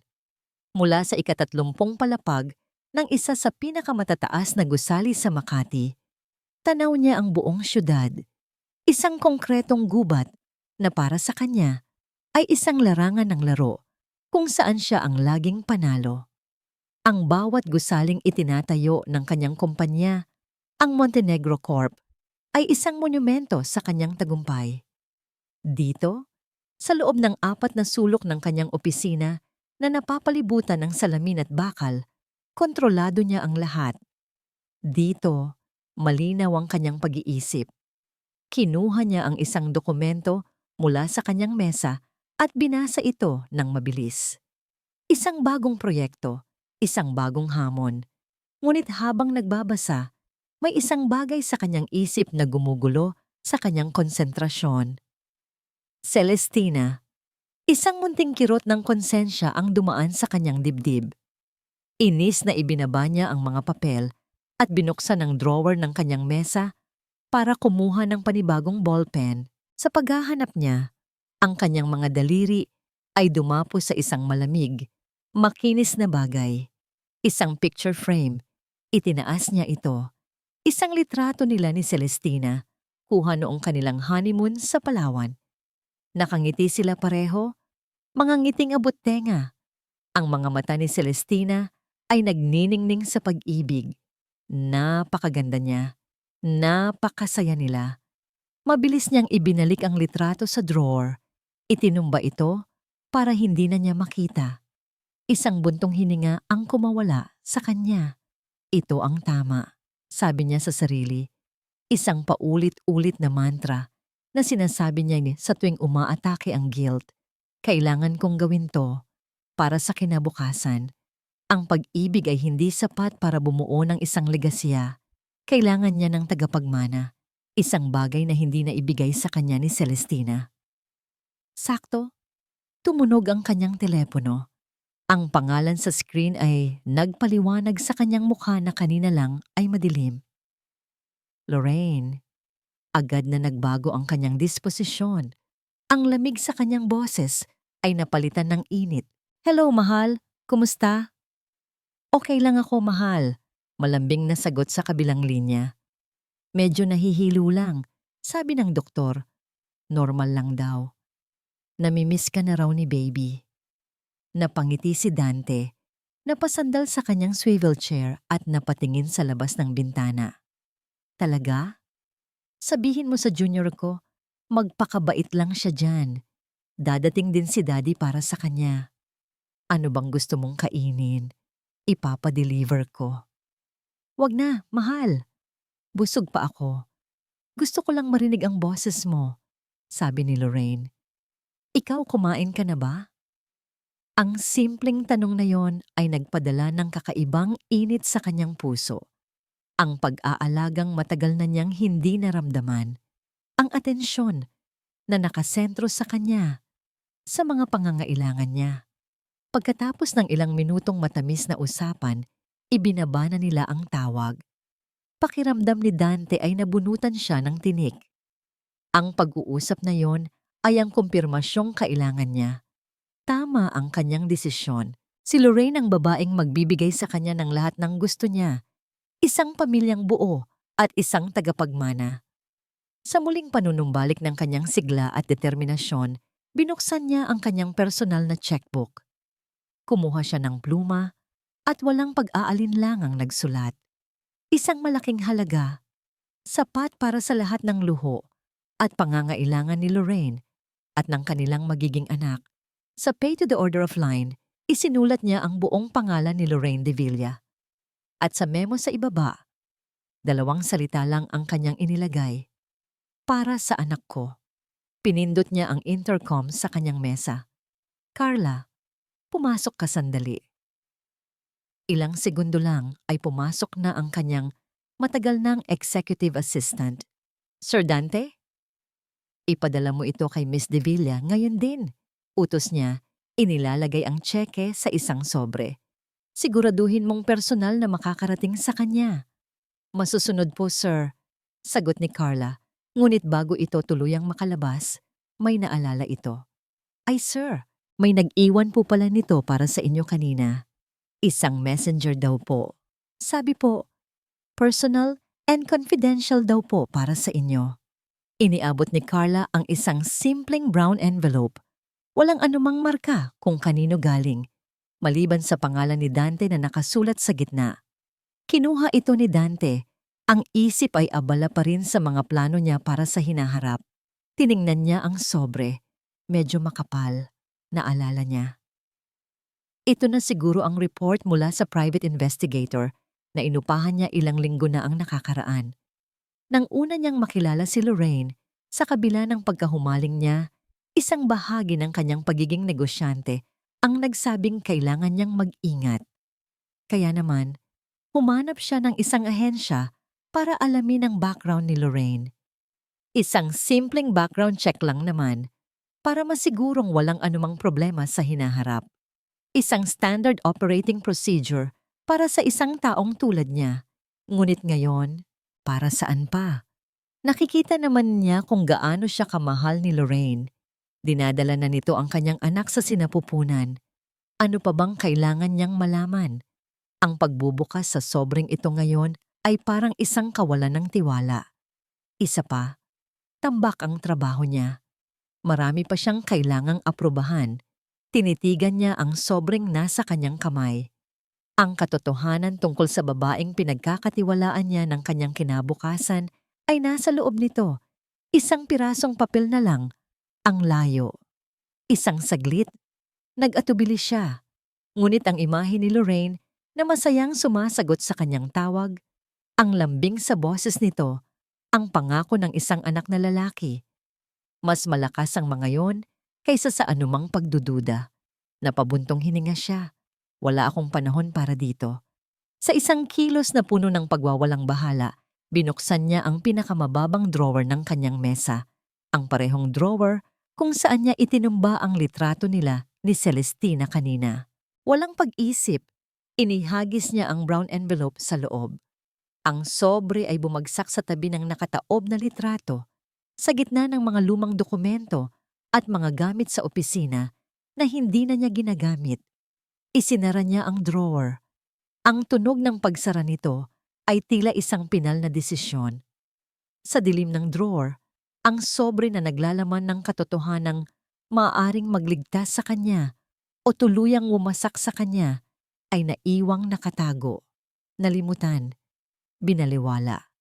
S1: Mula sa ika-30 palapag ng isa sa pinakamatataas na gusali sa Makati, tanaw niya ang buong syudad. Isang konkretong gubat na para sa kanya ay isang larangan ng laro kung saan siya ang laging panalo. Ang bawat gusaling itinatayo ng kanyang kumpanya, ang Montenegro Corp, ay isang monumento sa kanyang tagumpay. Dito, sa loob ng 4 na sulok ng kanyang opisina na napapalibutan ng salamin at bakal, kontrolado niya ang lahat. Dito, malinaw ang kanyang pag-iisip. Kinuha niya ang isang dokumento mula sa kanyang mesa at binasa ito ng mabilis. Isang bagong proyekto, isang bagong hamon. Ngunit habang nagbabasa, may isang bagay sa kanyang isip na gumugulo sa kanyang konsentrasyon. Celestina, isang munting kirot ng konsensya ang dumaan sa kanyang dibdib. Inis na ibinaba niya ang mga papel at binuksan ang drawer ng kanyang mesa para kumuha ng panibagong ballpen. Sa paghahanap niya, ang kanyang mga daliri ay dumapo sa isang malamig, makinis na bagay. Isang picture frame. Itinaas niya ito. Isang litrato nila ni Celestina, kuha noong kanilang honeymoon sa Palawan. Nakangiti sila pareho, mga ngiting abot-tenga. Ang mga mata ni Celestina ay nagniningning sa pag-ibig. Napakaganda niya. Napakasaya nila. Mabilis niyang ibinalik ang litrato sa drawer. Itinumba ito para hindi na niya makita. Isang buntong hininga ang kumawala sa kanya. Ito ang tama, sabi niya sa sarili. Isang paulit-ulit na mantra na sinasabi niya sa tuwing umaatake ang guilt. Kailangan kong gawin to para sa kinabukasan. Ang pag-ibig ay hindi sapat para bumuo ng isang legasya. Kailangan niya ng tagapagmana. Isang bagay na hindi na ibigay sa kanya ni Celestina. Sakto, tumunog ang kanyang telepono. Ang pangalan sa screen ay nagpaliwanag sa kanyang mukha na kanina lang ay madilim. Lorraine. Agad na nagbago ang kanyang disposisyon. Ang lamig sa kanyang boses ay napalitan ng init. Hello, mahal. Kumusta? Okay lang ako, mahal. Malambing na sagot sa kabilang linya. Medyo nahihilo lang, sabi ng doktor. Normal lang daw. Namimiss ka na raw ni baby. Napangiti si Dante, napasandal sa kanyang swivel chair at napatingin sa labas ng bintana. Talaga? Sabihin mo sa junior ko, magpakabait lang siya dyan. Dadating din si daddy para sa kanya. Ano bang gusto mong kainin? Ipapadeliver ko. Wag na, mahal. Busog pa ako. Gusto ko lang marinig ang boses mo, sabi ni Lorraine. Ikaw, kumain ka na ba? Ang simpleng tanong na yon ay nagpadala ng kakaibang init sa kanyang puso. Ang pag-aalagang matagal na niyang hindi naramdaman. Ang atensyon na nakasentro sa kanya, sa mga pangangailangan niya. Pagkatapos ng ilang minutong matamis na usapan, ibinaba na nila ang tawag. Pakiramdam ni Dante ay nabunutan siya ng tinik. Ang pag-uusap na yon ay ang kumpirmasyong kailangan niya. Tama ang kanyang desisyon. Si Lorraine ang babaeng magbibigay sa kanya ng lahat ng gusto niya. Isang pamilyang buo at isang tagapagmana. Sa muling panunumbalik ng kanyang sigla at determinasyon, binuksan niya ang kanyang personal na checkbook. Kumuha siya ng pluma at walang pag-aalinlangang nagsulat. Isang malaking halaga, sapat para sa lahat ng luho at pangangailangan ni Lorraine at ng kanilang magiging anak. Sa pay to the order of line, isinulat niya ang buong pangalan ni Lorraine de Villa. At sa memo sa ibaba, 2 salita lang ang kanyang inilagay. Para sa anak ko. Pinindot niya ang intercom sa kanyang mesa. Carla, pumasok ka sandali. Ilang segundo lang ay pumasok na ang kanyang matagal ng executive assistant. Sir Dante? Ipadala mo ito kay Miss De Villa ngayon din. Utos niya, inilalagay ang tseke sa isang sobre. Siguraduhin mong personal na makakarating sa kanya. Masusunod po, sir, sagot ni Carla. Ngunit bago ito tuluyang makalabas, may naalala ito. Ay sir, may nag-iwan po pala nito para sa inyo kanina. Isang messenger daw po. Sabi po, personal and confidential daw po para sa inyo. Iniabot ni Carla ang isang simpleng brown envelope. Walang anumang marka kung kanino galing, maliban sa pangalan ni Dante na nakasulat sa gitna. Kinuha ito ni Dante. Ang isip ay abala pa rin sa mga plano niya para sa hinaharap. Tiningnan niya ang sobre. Medyo makapal. Naalala niya. Ito na siguro ang report mula sa private investigator na inupahan niya ilang linggo na ang nakakaraan. Nang una niyang makilala si Lorraine, sa kabila ng pagkahumaling niya, Isang bahagi ng kanyang pagiging negosyante ang nagsabing kailangan niyang mag-ingat. Kaya naman, humanap siya ng isang ahensya para alamin ang background ni Lorraine. Isang simpleng background check lang naman para masigurong walang anumang problema sa hinaharap. Isang standard operating procedure para sa isang taong tulad niya. Ngunit ngayon, para saan pa? Nakikita naman niya kung gaano siya kamahal ni Lorraine. Dinadala na nito ang kanyang anak sa sinapupunan. Ano pa bang kailangan niyang malaman? Ang pagbubukas sa sobrang ito ngayon ay parang isang kawalan ng tiwala. Isa pa, tambak ang trabaho niya. Marami pa siyang kailangang aprubahan. Tinitigan niya ang sobrang nasa kanyang kamay. Ang katotohanan tungkol sa babaeng pinagkakatiwalaan niya ng kanyang kinabukasan ay nasa loob nito. Isang pirasong papel na lang, ang layo. Isang saglit, nag-atubili siya. Ngunit ang imahe ni Lorraine na masayang sumasagot sa kanyang tawag, ang lambing sa boses nito, ang pangako ng isang anak na lalaki. Mas malakas ang mga yon kaysa sa anumang pagdududa. Napabuntong hininga siya. Wala akong panahon para dito. Sa isang kilos na puno ng pagwawalang bahala, binuksan niya ang pinakamababang drawer ng kanyang mesa. Ang parehong drawer kung saan niya itinumba ang litrato nila ni Celestina kanina. Walang pag-isip, inihagis niya ang brown envelope sa loob. Ang sobre ay bumagsak sa tabi ng nakataob na litrato, sa gitna ng mga lumang dokumento at mga gamit sa opisina na hindi na niya ginagamit. Isinara niya ang drawer. Ang tunog ng pagsara nito ay tila isang pinal na desisyon. Sa dilim ng drawer, ang sobre na naglalaman ng katotohanang maaaring magligtas sa kanya o tuluyang wumasak sa kanya ay naiwang nakatago, nalimutan, binaliwala.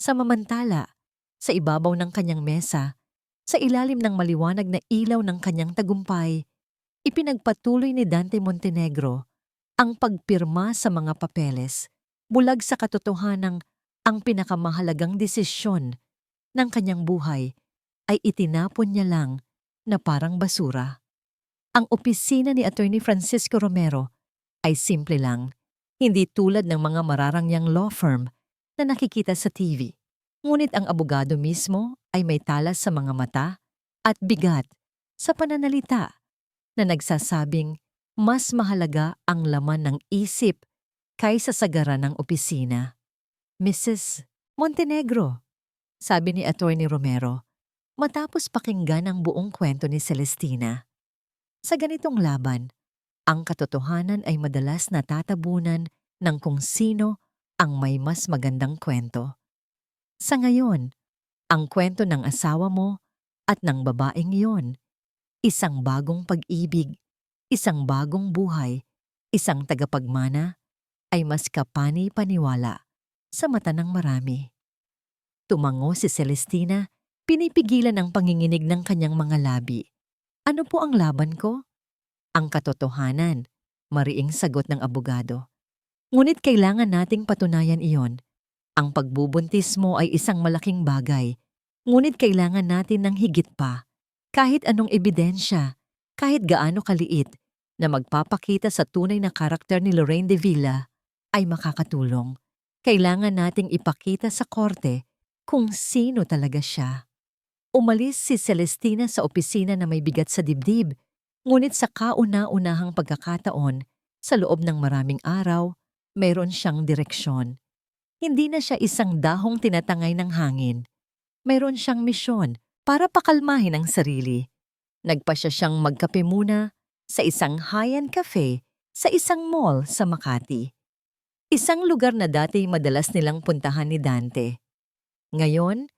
S1: Sa mamantala, sa ibabaw ng kanyang mesa, sa ilalim ng maliwanag na ilaw ng kanyang tagumpay, ipinagpatuloy ni Dante Montenegro ang pagpirma sa mga papeles, bulag sa katotohanang ang pinakamahalagang desisyon ng kanyang buhay ay itinapon niya lang na parang basura. Ang opisina ni Attorney Francisco Romero ay simple lang, hindi tulad ng mga mararangyang law firm na nakikita sa TV. Ngunit ang abogado mismo ay may talas sa mga mata at bigat sa pananalita na nagsasabing mas mahalaga ang laman ng isip kaysa sa gara ng opisina. Mrs. Montenegro, sabi ni Attorney Romero, matapos pakinggan ang buong kwento ni Celestina. Sa ganitong laban, ang katotohanan ay madalas natatabunan ng kung sino ang may mas magandang kwento. Sa ngayon, ang kwento ng asawa mo at ng babaeng iyon, isang bagong pag-ibig, isang bagong buhay, isang tagapagmana, ay mas kapani-paniwala sa mata ng marami. Tumango si Celestina, pinipigilan ang panginginig ng kanyang mga labi. Ano po ang laban ko? Ang katotohanan, mariing sagot ng abogado. Ngunit kailangan nating patunayan iyon. Ang pagbubuntis mo ay isang malaking bagay, ngunit kailangan natin ng higit pa. Kahit anong ebidensya, kahit gaano kaliit, na magpapakita sa tunay na karakter ni Lorraine de Villa ay makakatulong. Kailangan nating ipakita sa korte kung sino talaga siya. Umalis si Celestina sa opisina na may bigat sa dibdib, ngunit sa kauna-unahang pagkakataon, sa loob ng maraming araw, mayroon siyang direksyon. Hindi na siya isang dahong tinatangay ng hangin. Mayroon siyang misyon para pakalmahin ang sarili. Nagpasya siyang magkape muna sa isang high-end cafe sa isang mall sa Makati. Isang lugar na dati madalas nilang puntahan ni Dante. Ngayon,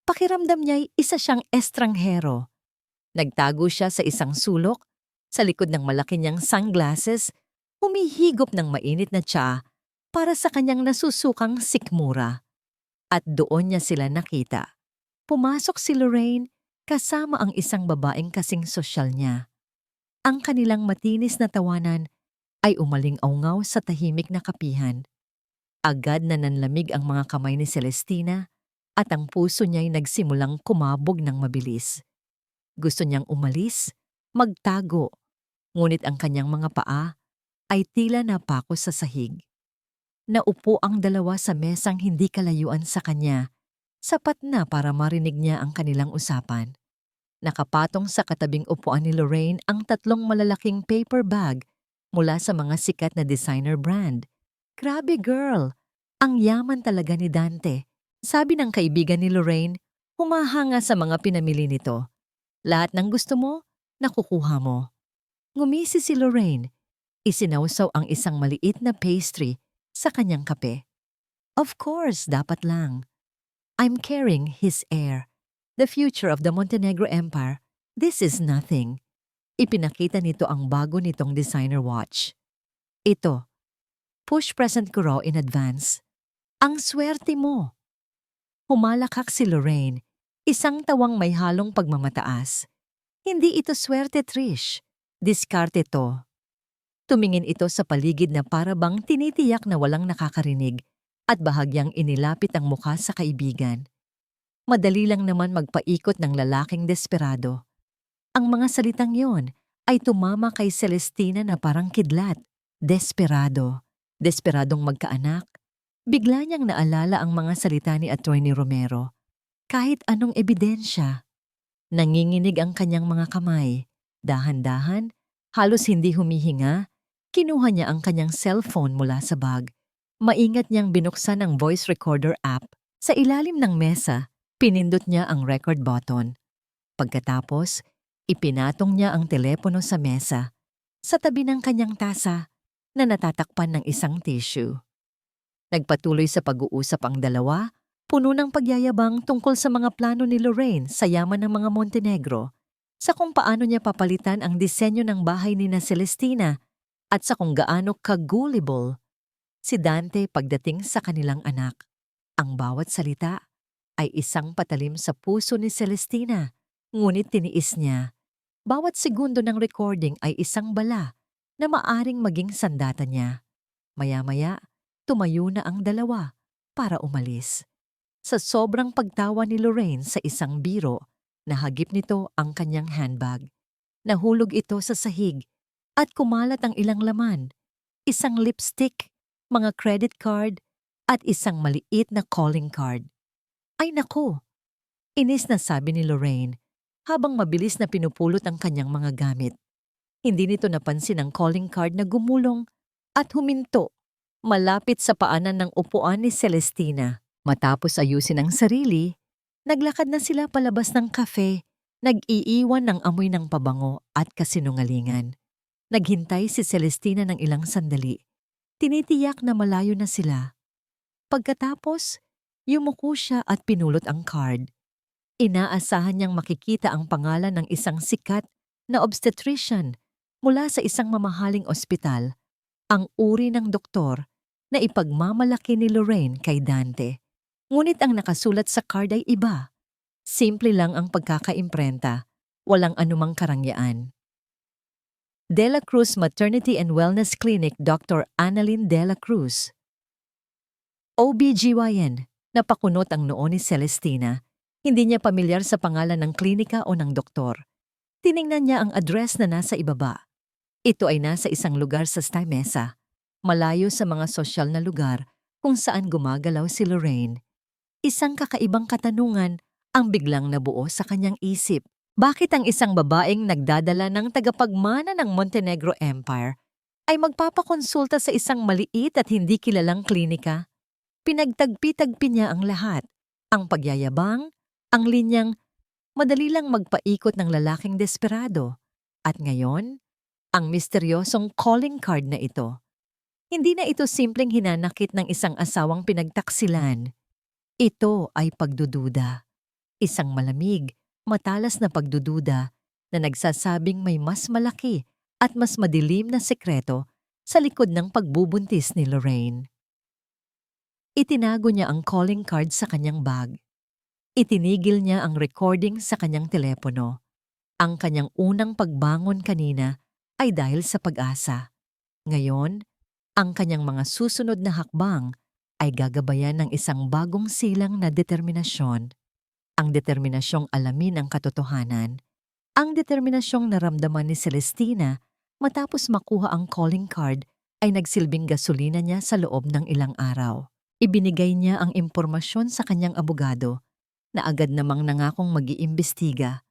S1: pakiramdam niya'y isa siyang estranghero. Nagtago siya sa isang sulok, sa likod ng malaki niyang sunglasses, humihigop ng mainit na tsaa para sa kanyang nasusukang sikmura. At doon niya sila nakita. Pumasok si Lorraine kasama ang isang babaeng kasing sosyal niya. Ang kanilang matinis na tawanan ay umaling-aungaw sa tahimik na kapihan. Agad na nanlamig ang mga kamay ni Celestina at ang puso niya'y nagsimulang kumabog ng mabilis. Gusto niyang umalis, magtago, ngunit ang kanyang mga paa ay tila napako sa sahig. Naupo ang dalawa sa mesang hindi kalayuan sa kanya, sapat na para marinig niya ang kanilang usapan. Nakapatong sa katabing upuan ni Lorraine ang 3 malalaking paper bag mula sa mga sikat na designer brand. "Grabe girl, ang yaman talaga ni Dante," sabi ng kaibigan ni Lorraine, humahanga sa mga pinamili nito. "Lahat ng gusto mo, nakukuha mo." Ngumisi si Lorraine, isinawsaw ang isang maliit na pastry sa kanyang kape. "Of course, dapat lang. I'm carrying his heir, the future of the Montenegro Empire. This is nothing." Ipinakita nito ang bago nitong designer watch. "Ito, push present ko raw in advance. Ang swerte mo." Humalakak si Lorraine, isang tawang may halong pagmamataas. "Hindi ito swerte, Trish. Diskarte to." Tumingin ito sa paligid na para bang tinitiyak na walang nakakarinig at bahagyang inilapit ang mukha sa kaibigan. Madali lang naman magpaikot ng lalaking desperado. Ang mga salitang yon ay tumama kay Celestina na parang kidlat. Desperado. Desperadong magkaanak. Bigla niyang naalala ang mga salita ni Attorney Romero. Kahit anong ebidensya. Nanginginig ang kanyang mga kamay. Dahan-dahan, halos hindi humihinga, kinuha niya ang kanyang cellphone mula sa bag. Maingat niyang binuksan ang voice recorder app. Sa ilalim ng mesa, pinindot niya ang record button. Pagkatapos, ipinatong niya ang telepono sa mesa, sa tabi ng kanyang tasa na natatakpan ng isang tissue. Nagpatuloy sa pag-uusap ang dalawa, puno ng pagyayabang tungkol sa mga plano ni Lorraine sa yaman ng mga Montenegro, sa kung paano niya papalitan ang disenyo ng bahay ni na Celestina at sa kung gaano ka-gullible si Dante pagdating sa kanilang anak. Ang bawat salita ay isang patalim sa puso ni Celestina, ngunit tiniis niya. Bawat segundo ng recording ay isang bala na maaring maging sandata niya. Maya-maya, tumayo na ang dalawa para umalis. Sa sobrang pagtawa ni Lorraine sa isang biro, nahagip nito ang kanyang handbag. Nahulog ito sa sahig at kumalat ang ilang laman. Isang lipstick, mga credit card, at isang maliit na calling card. "Ay naku!" Inis na sabi ni Lorraine habang mabilis na pinupulot ang kanyang mga gamit. Hindi nito napansin ang calling card na gumulong at huminto malapit sa paanan ng upuan ni Celestina. Matapos ayusin ang sarili, naglakad na sila palabas ng kafe, nag-iiwan ng amoy ng pabango at kasinungalingan. Naghintay si Celestina ng ilang sandali. Tinitiyak na malayo na sila. Pagkatapos, yumuko siya at pinulot ang card. Inaasahan niyang makikita ang pangalan ng isang sikat na obstetrician mula sa isang mamahaling ospital, ang uri ng doktor na ipagmamalaki ni Lorraine kay Dante. Ngunit ang nakasulat sa card ay iba. Simple lang ang pagkakaimprenta, walang anumang karangyaan. De la Cruz Maternity and Wellness Clinic, Dr. Annalyn De La Cruz. OBGYN, napakunot ang noo ni Celestina. Hindi niya pamilyar sa pangalan ng klinika o ng doktor. Tiningnan niya ang address na nasa ibaba. Ito ay nasa isang lugar sa Stymesa, malayo sa mga sosyal na lugar kung saan gumagalaw si Lorraine. Isang kakaibang katanungan ang biglang nabuo sa kanyang isip. Bakit ang isang babaeng nagdadala ng tagapagmana ng Montenegro Empire ay magpapakonsulta sa isang maliit at hindi kilalang klinika? Pinagtagpi-tagpi niya ang lahat, ang pagyayabang, ang linyang madali lang magpaikot ng lalaking desperado. At ngayon, ang misteryosong calling card na ito. Hindi na ito simpleng hinanakit ng isang asawang pinagtaksilan. Ito ay pagdududa. Isang malamig, matalas na pagdududa na nagsasabing may mas malaki at mas madilim na sekreto sa likod ng pagbubuntis ni Lorraine. Itinago niya ang calling card sa kanyang bag. Itinigil niya ang recording sa kanyang telepono. Ang kanyang unang pagbangon kanina ay dahil sa pag-asa. Ngayon, ang kanyang mga susunod na hakbang ay gagabayan ng isang bagong silang na determinasyon. Ang determinasyong alamin ang katotohanan, Ang determinasyong naramdaman ni Celestina matapos makuha ang calling card ay nagsilbing gasolina niya sa loob ng ilang araw. Ibinigay niya ang impormasyon sa kanyang abogado na agad namang nangakong mag-iimbestiga.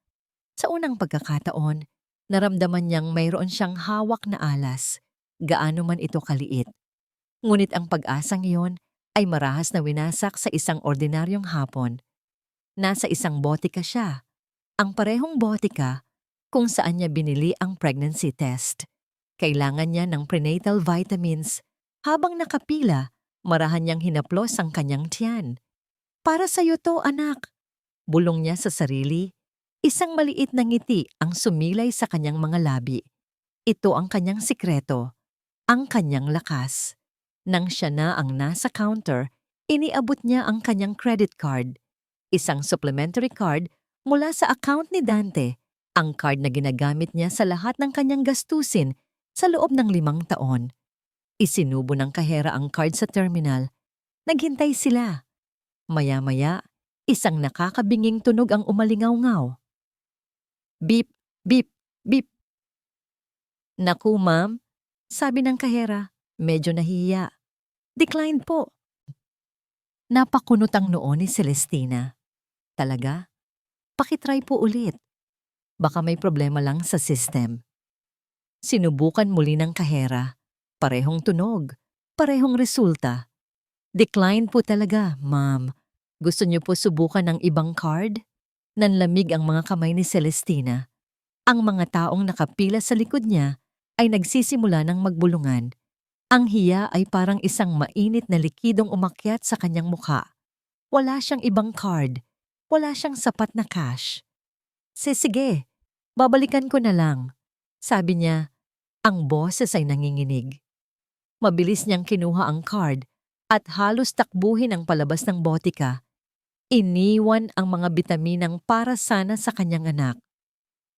S1: Sa unang pagkakataon, naramdaman niyang mayroon siyang hawak na alas, gaano man ito kaliit. Ngunit ang pag-asang iyon ay marahas na winasak sa isang ordinaryong hapon. Nasa isang botika siya, ang parehong botika kung saan niya binili ang pregnancy test. Kailangan niya ng prenatal vitamins. Habang nakapila, marahan niyang hinaplos ang kanyang tiyan. Para sa'yo to, anak. Bulong niya sa sarili. Isang maliit na ngiti ang sumilay sa kanyang mga labi. Ito ang kanyang sikreto, ang kanyang lakas. Nang siya na ang nasa counter, iniabot niya ang kanyang credit card. Isang supplementary card mula sa account ni Dante, ang card na ginagamit niya sa lahat ng kanyang gastusin sa loob ng 5 taon. Isinubo ng kahera ang card sa terminal. Naghintay sila. Maya-maya, isang nakakabinging tunog ang umalingaw-ngaw. Beep, beep, beep. Naku, ma'am, sabi ng kahera, medyo nahihiya. Declined po. Napakunot ang noo ni Celestina. Talaga? Pakitry po ulit. Baka may problema lang sa system. Sinubukan muli ng kahera. Parehong tunog. Parehong resulta. Decline po talaga, ma'am. Gusto niyo po subukan ng ibang card? Nanlamig ang mga kamay ni Celestina. Ang mga taong nakapila sa likod niya ay nagsisimula ng magbulungan. Ang hiya ay parang isang mainit na likidong umakyat sa kanyang mukha. Wala siyang ibang card. Wala siyang sapat na cash. Sige, babalikan ko na lang. Sabi niya, ang boses ay nanginginig. Mabilis niyang kinuha ang card at halos takbuhin ang palabas ng botika. Iniwan ang mga bitaminang para sana sa kanyang anak.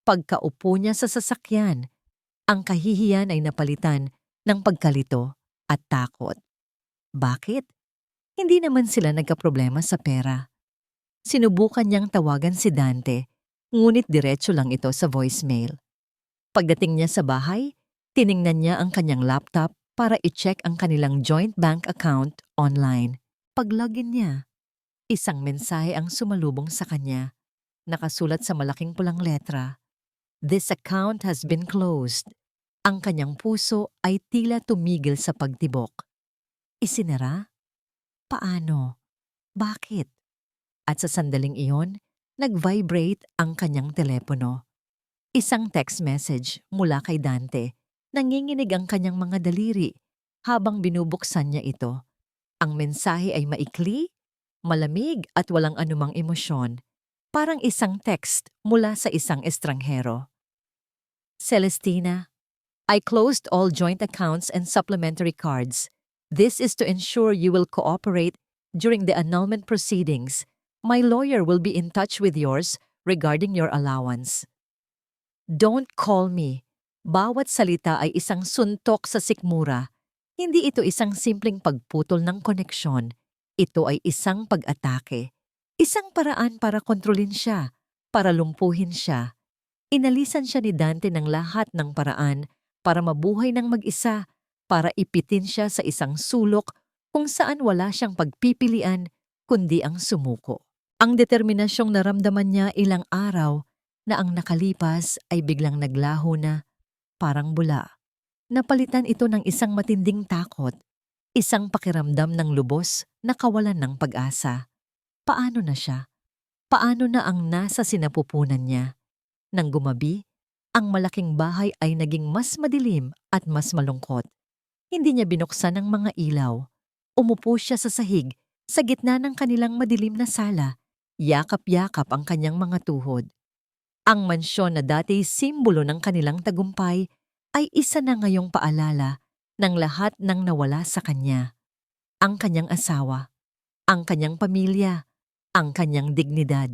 S1: Pagkaupo niya sa sasakyan, ang kahihiyan ay napalitan ng pagkalito at takot. Bakit? Hindi naman sila nagkaproblema sa pera. Sinubukan niyang tawagan si Dante, ngunit diretso lang ito sa voicemail. Pagdating niya sa bahay, tiningnan niya ang kanyang laptop para i-check ang kanilang joint bank account online. Pag-login niya, isang mensahe ang sumalubong sa kanya. Nakasulat sa malaking pulang letra, "This account has been closed." Ang kanyang puso ay tila tumigil sa pagtibok. Isinara? Paano? Bakit? At sa sandaling iyon, nag-vibrate ang kanyang telepono. Isang text message mula kay Dante. Nanginginig ang kanyang mga daliri habang binubuksan niya ito. Ang mensahe ay maikli, malamig at walang anumang emosyon. Parang isang text mula sa isang estranghero. Celestina, I closed all joint accounts and supplementary cards. This is to ensure you will cooperate during the annulment proceedings. My lawyer will be in touch with yours regarding your allowance. Don't call me. Bawat salita ay isang suntok sa sikmura. Hindi ito isang simpleng pagputol ng koneksyon. Ito ay isang pag-atake. Isang paraan para kontrolin siya, para lumpuhin siya. Inalisan siya ni Dante ng lahat ng paraan para mabuhay ng mag-isa, para ipitin siya sa isang sulok kung saan wala siyang pagpipilian kundi ang sumuko. Ang determinasyong naramdaman niya ilang araw na ang nakalipas ay biglang naglaho na parang bula. Napalitan ito ng isang matinding takot, isang pakiramdam ng lubos na kawalan ng pag-asa. Paano na siya? Paano na ang nasa sinapupunan niya? Nang gumabi, ang malaking bahay ay naging mas madilim at mas malungkot. Hindi niya binuksan ang mga ilaw. Umupo siya sa sahig sa gitna ng kanilang madilim na sala. Yakap-yakap ang kanyang mga tuhod. Ang mansyon na dati simbolo ng kanilang tagumpay ay isa na ngayong paalala ng lahat ng nawala sa kanya. Ang kanyang asawa, ang kanyang pamilya, ang kanyang dignidad.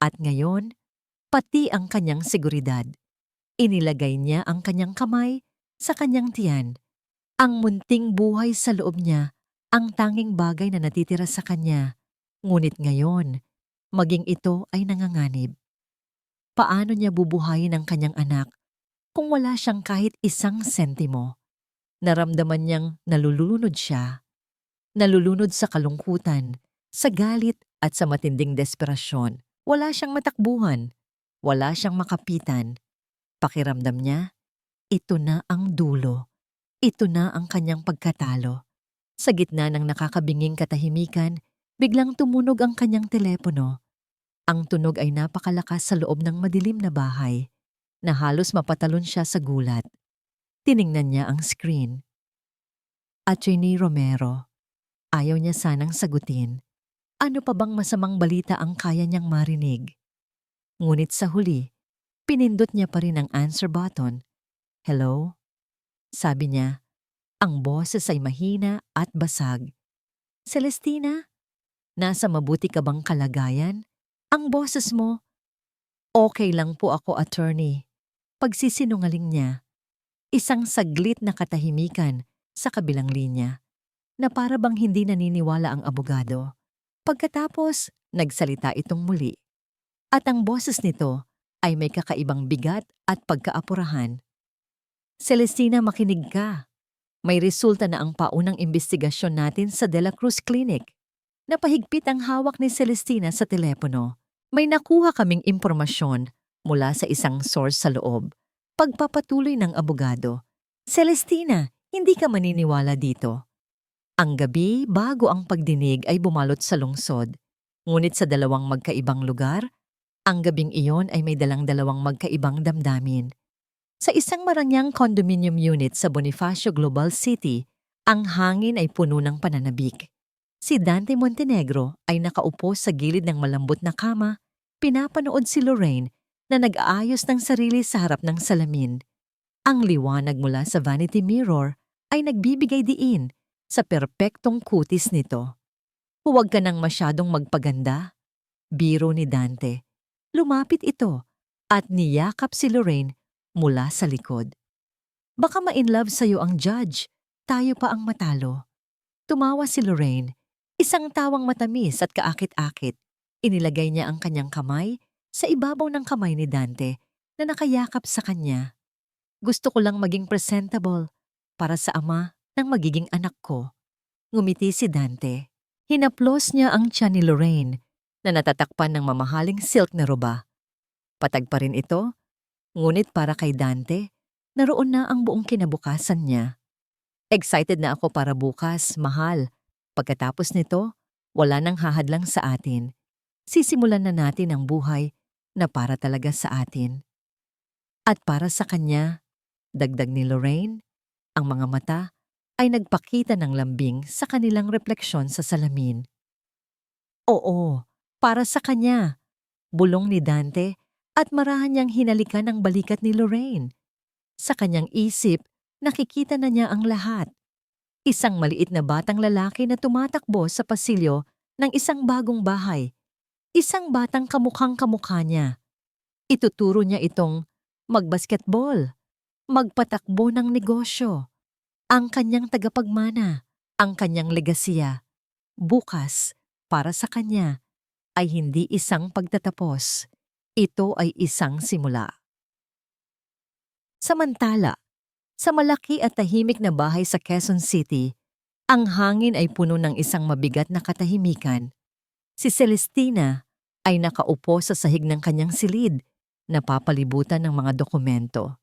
S1: At ngayon, pati ang kanyang seguridad. Inilagay niya ang kanyang kamay sa kanyang tiyan. Ang munting buhay sa loob niya, ang tanging bagay na natitira sa kanya. Ngunit ngayon, maging ito ay nanganganib. paano niya bubuhayin ang kanyang anak kung wala siyang kahit isang sentimo. Naramdaman niyang nalulunod siya, nalulunod sa kalungkutan, sa galit at sa matinding desperasyon. Wala siyang matakbuhan, wala siyang makapitan. Pakiramdam niya, ito na ang dulo. Ito na ang kanyang pagkatalo. Sa gitna ng nakakabinging katahimikan, biglang tumunog ang kanyang telepono. Ang tunog ay napakalakas sa loob ng madilim na bahay, na halos mapatalon siya sa gulat. Tiningnan niya ang screen. Attorney Romero. Ayaw niya sanang sagutin. Ano pa bang masamang balita ang kaya niyang marinig? Ngunit sa huli, pinindot niya pa rin ang answer button. Hello? Sabi niya, ang boses ay mahina at basag. Celestina, nasa mabuti ka bang kalagayan? Ang boses mo, okay lang po ako, attorney. Pagsisinungaling niya, isang saglit na katahimikan sa kabilang linya na para bang hindi naniniwala ang abogado. Pagkatapos, nagsalita itong muli. At ang boses nito ay may kakaibang bigat at pagkaapurahan. Celestina, makinig ka. May resulta na ang paunang investigasyon natin sa De La Cruz Clinic. Napahigpit ang hawak ni Celestina sa telepono. May nakuha kaming impormasyon mula sa isang source sa loob. Pagpapatuloy ng abogado. Celestina, hindi ka maniniwala dito. Ang gabi bago ang pagdinig ay bumalot sa lungsod. Ngunit sa dalawang magkaibang lugar, ang gabing iyon ay may dalawang magkaibang damdamin. Sa isang marangyang condominium unit sa Bonifacio Global City, ang hangin ay puno ng pananabik. Si Dante Montenegro ay nakaupo sa gilid ng malambot na kama, pinapanood si Lorraine na nag-aayos ng sarili sa harap ng salamin. Ang liwanag mula sa vanity mirror ay nagbibigay diin sa perpektong kutis nito. Huwag ka nang masyadong magpaganda, biro ni Dante. Lumapit ito at niyakap si Lorraine mula sa likod. Baka ma-inlove sa'yo ang judge, tayo pa ang matalo. Tumawa si Lorraine, isang tawang matamis at kaakit-akit. Inilagay niya ang kanyang kamay sa ibabaw ng kamay ni Dante na nakayakap sa kanya. Gusto ko lang maging presentable para sa ama ng magiging anak ko. Ngumiti si Dante. Hinaplos niya ang tiyan ni Lorraine na natatakpan ng mamahaling silk na roba. Patag pa rin ito, ngunit para kay Dante, naroon na ang buong kinabukasan niya. Excited na ako para bukas, mahal. Pagkatapos nito, wala nang hahadlang sa atin. Sisimulan na natin ang buhay na para talaga sa atin. At para sa kanya, dagdag ni Lorraine, ang mga mata ay nagpakita ng lambing sa kanilang refleksyon sa salamin. Oo, para sa kanya, bulong ni Dante at marahan niyang hinalikan ang balikat ni Lorraine. Sa kanyang isip, nakikita na niya ang lahat. Isang maliit na batang lalaki na tumatakbo sa pasilyo ng isang bagong bahay. Isang batang kamukhang-kamukha niya. Ituturo niya itong magbasketball, magpatakbo ng negosyo. Ang kanyang tagapagmana, ang kanyang legasiya. Bukas, para sa kanya, ay hindi isang pagtatapos. Ito ay isang simula. Samantala, sa malaki at tahimik na bahay sa Quezon City, ang hangin ay puno ng isang mabigat na katahimikan. Si Celestina ay nakaupo sa sahig ng kanyang silid, napapalibutan ng mga dokumento.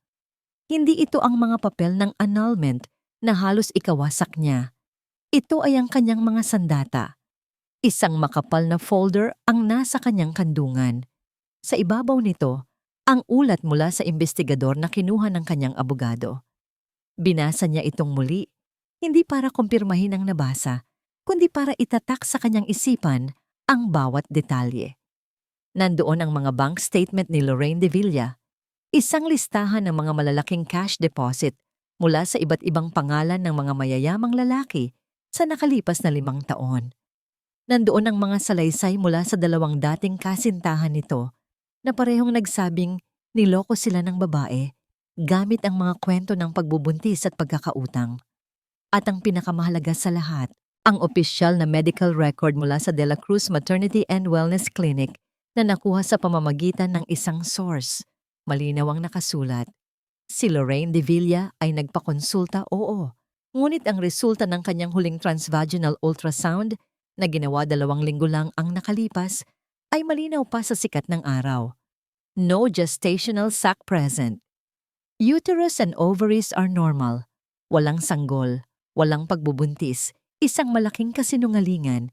S1: Hindi ito ang mga papel ng annulment na halos ikawasak niya. Ito ay ang kanyang mga sandata. Isang makapal na folder ang nasa kanyang kandungan. Sa ibabaw nito, ang ulat mula sa investigador na kinuha ng kanyang abogado. Binasa niya itong muli, hindi para kumpirmahin ang nabasa, kundi para itatak sa kanyang isipan ang bawat detalye. Nandoon ang mga bank statement ni Lorraine de Villa, isang listahan ng mga malalaking cash deposit mula sa iba't ibang pangalan ng mga mayayamang lalaki sa nakalipas na 5 taon. Nandoon ang mga salaysay mula sa 2 dating kasintahan nito na parehong nagsabing niloko sila ng babae gamit ang mga kwento ng pagbubuntis at pagkakautang. At ang pinakamahalaga sa lahat, ang opisyal na medical record mula sa De La Cruz Maternity and Wellness Clinic na nakuha sa pamamagitan ng isang source. Malinaw ang nakasulat. Si Lorraine de Villa ay nagpakonsulta, oo. Ngunit ang resulta ng kanyang huling transvaginal ultrasound na ginawa 2 linggo lang ang nakalipas ay malinaw pa sa sikat ng araw. No gestational sac present. Uterus and ovaries are normal. Walang sanggol, walang pagbubuntis, isang malaking kasinungalingan.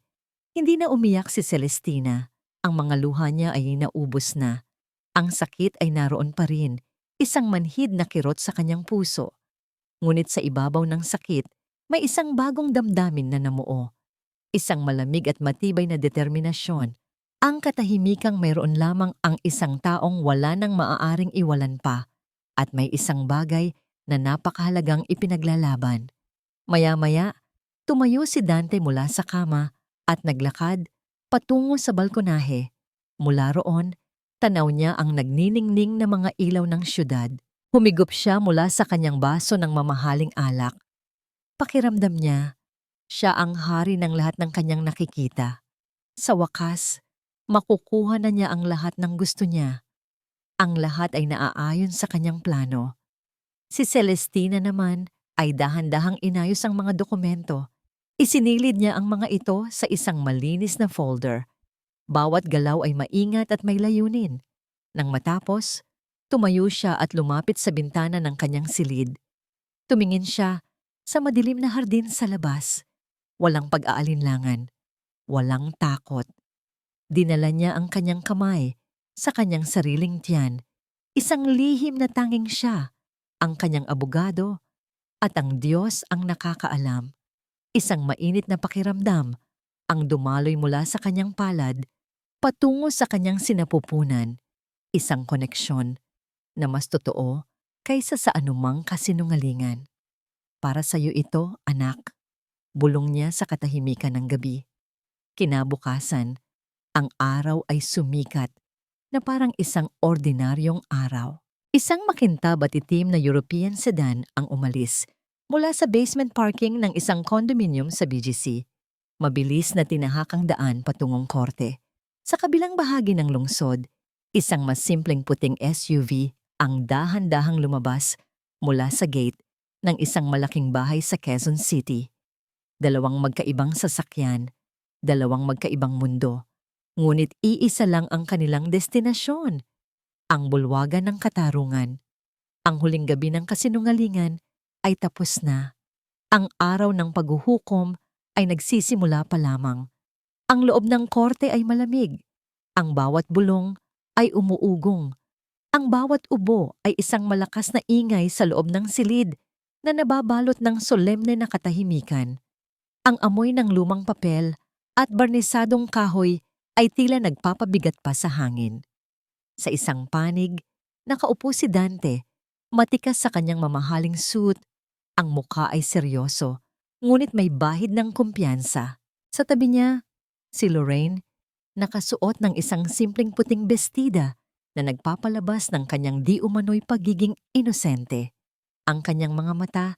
S1: Hindi na umiyak si Celestina. Ang mga luha niya ay naubos na. Ang sakit ay naroon pa rin, isang manhid na kirot sa kanyang puso. Ngunit sa ibabaw ng sakit, may isang bagong damdamin na namuo. Isang malamig at matibay na determinasyon. Ang katahimikang mayroon lamang ang isang taong wala nang maaaring iwalan pa. At may isang bagay na napakahalagang ipinaglalaban. Maya-maya, tumayo si Dante mula sa kama at naglakad patungo sa balkonahe. Mula roon, tanaw niya ang nagniningning na mga ilaw ng syudad. Humigop siya mula sa kanyang baso ng mamahaling alak. Pakiramdam niya, siya ang hari ng lahat ng kanyang nakikita. Sa wakas, makukuha na niya ang lahat ng gusto niya. Ang lahat ay naaayon sa kanyang plano. Si Celestina naman ay dahan-dahang inayos ang mga dokumento. Isinilid niya ang mga ito sa isang malinis na folder. Bawat galaw ay maingat at may layunin. Nang matapos, tumayo siya at lumapit sa bintana ng kanyang silid. Tumingin siya sa madilim na hardin sa labas. Walang pag-aalinlangan. Walang takot. Dinala niya ang kanyang kamay sa kanyang sariling tiyan. Isang lihim na tanging siya, ang kanyang abogado, at ang Diyos ang nakakaalam. Isang mainit na pakiramdam ang dumaloy mula sa kanyang palad patungo sa kanyang sinapupunan. Isang koneksyon na mas totoo kaysa sa anumang kasinungalingan. Para sa iyo ito, anak, bulong niya sa katahimikan ng gabi. Kinabukasan, ang araw ay sumikat na parang isang ordinaryong araw. Isang makintab at itim na European sedan ang umalis mula sa basement parking ng isang condominium sa BGC. Mabilis na tinahak ang daan patungong korte. Sa kabilang bahagi ng lungsod, isang mas simpleng puting SUV ang dahan-dahang lumabas mula sa gate ng isang malaking bahay sa Quezon City. 2 magkaibang sasakyan, 2 magkaibang mundo. Ngunit iisa lang ang kanilang destinasyon, ang bulwagan ng katarungan. Ang huling gabi ng kasinungalingan ay tapos na. Ang araw ng paghuhukom ay nagsisimula pa lamang. Ang loob ng korte ay malamig. Ang bawat bulong ay umuugong. Ang bawat ubo ay isang malakas na ingay sa loob ng silid na nababalot ng solemne na katahimikan. Ang amoy ng lumang papel at barnisadong kahoy ay tila nagpapabigat pa sa hangin. Sa isang panig, nakaupo si Dante, matikas sa kanyang mamahaling suit. Ang mukha ay seryoso, ngunit may bahid ng kumpiyansa. Sa tabi niya, si Lorraine, nakasuot ng isang simpleng puting bestida na nagpapalabas ng kanyang di umano'y pagiging inosente. Ang kanyang mga mata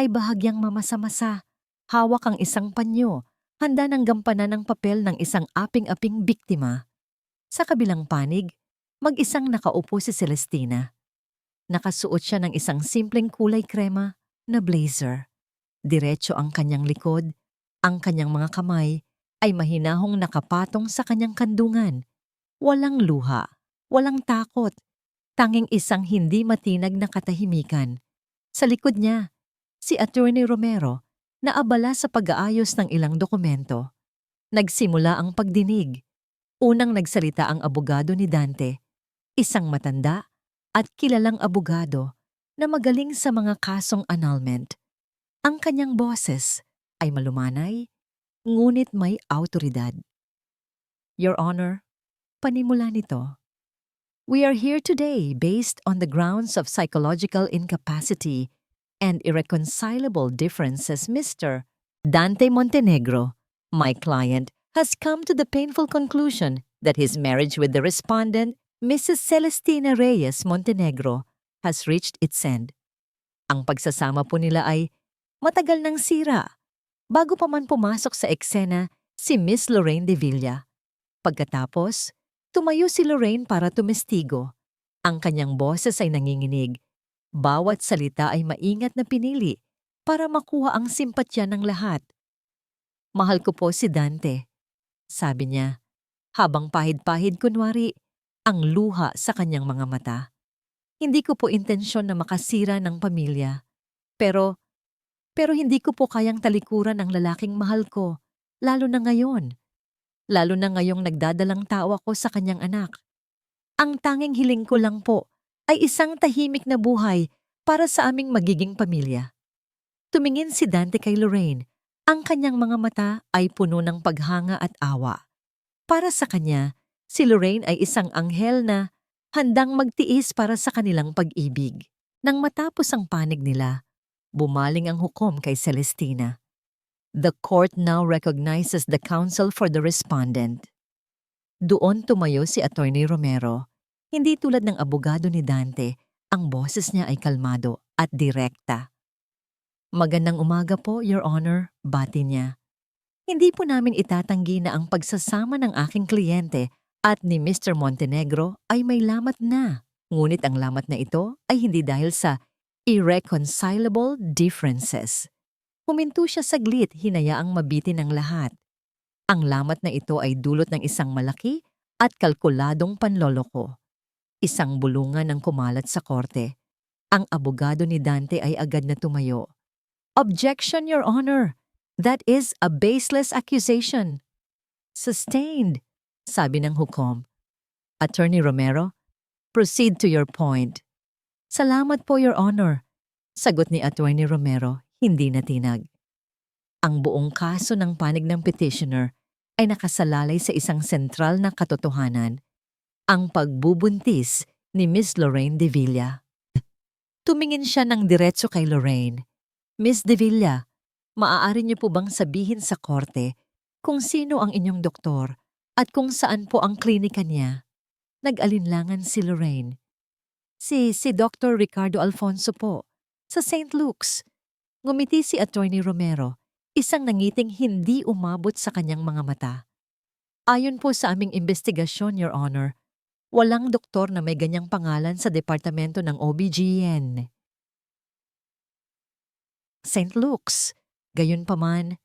S1: ay bahagyang mamasa-masa, hawak ang isang panyo, handa ng gampanan ng papel ng isang aping-aping biktima. Sa kabilang panig, mag-isang nakaupo si Celestina. Nakasuot siya ng isang simpleng kulay krema na blazer. Diretso ang kanyang likod, ang kanyang mga kamay ay mahinahong nakapatong sa kanyang kandungan. Walang luha, walang takot, tanging isang hindi matinag na katahimikan. Sa likod niya, si Attorney Romero, na abala sa pag-aayos ng ilang dokumento. Nagsimula ang pagdinig. Unang nagsalita ang abogado ni Dante, isang matanda at kilalang abogado na magaling sa mga kasong annulment. Ang kanyang boses ay malumanay, ngunit may awtoridad. Your Honor, panimula nito. We are here today based on the grounds of psychological incapacity and irreconcilable differences. Mr. Dante Montenegro, my client, has come to the painful conclusion that his marriage with the respondent, Mrs. Celestina Reyes Montenegro, has reached its end. Ang pagsasama po nila ay matagal nang sira bago pa man pumasok sa eksena si Miss Lorraine de Villa. Pagkatapos, Tumayo si Lorraine para tumestigo. Ang kanyang boses ay nanginginig. Bawat salita ay maingat na pinili para makuha ang simpatya ng lahat. Mahal ko po si Dante, sabi niya, habang pahid-pahid kunwari ang luha sa kanyang mga mata. Hindi ko po intensyon na makasira ng pamilya. Pero hindi ko po kayang talikuran ang lalaking mahal ko, lalo na ngayon. Lalo na ngayong nagdadalang tao ako sa kanyang anak. Ang tanging hiling ko lang po ay isang tahimik na buhay para sa aming magiging pamilya. Tumingin si Dante kay Lorraine. Ang kanyang mga mata ay puno ng paghanga at awa. Para sa kanya, si Lorraine ay isang anghel na handang magtiis para sa kanilang pag-ibig. Nang matapos ang panig nila, bumaling ang hukom kay Celestina. The court now recognizes the counsel for the respondent. Doon tumayo si Attorney Romero. Hindi tulad ng abogado ni Dante, ang boses niya ay kalmado at direkta. Magandang umaga po, Your Honor, bati niya. Hindi po namin itatanggi na ang pagsasama ng aking kliyente at ni Mr. Montenegro ay may lamat na. Ngunit ang lamat na ito ay hindi dahil sa irreconcilable differences. Huminto siya saglit, hinayaang mabitin ng lahat. Ang lamat na ito ay dulot ng isang malaki at kalkuladong panloloko. Isang bulungan ang kumalat sa korte. Ang abogado ni Dante ay agad na tumayo. Objection, Your Honor! That is a baseless accusation. Sustained, sabi ng hukom. Attorney Romero, proceed to your point. Salamat po, Your Honor. Sagot ni Attorney Romero, hindi natinag. Ang buong kaso ng panig ng petitioner ay nakasalalay sa isang sentral na katotohanan, ang pagbubuntis ni Miss Lorraine de Villa. Tumingin siya ng diretso kay Lorraine. Miss de Villa, maaari niyo po bang sabihin sa korte kung sino ang inyong doktor at kung saan po ang klinika niya? Nag-alinlangan si Lorraine. Si Dr. Ricardo Alfonso po, sa St. Luke's. Ngumiti si Attorney Romero, isang nangiting hindi umabot sa kanyang mga mata. Ayon po sa aming investigasyon, Your Honor, walang doktor na may ganyang pangalan sa departamento ng OBGYN. St. Luke's, gayunpaman.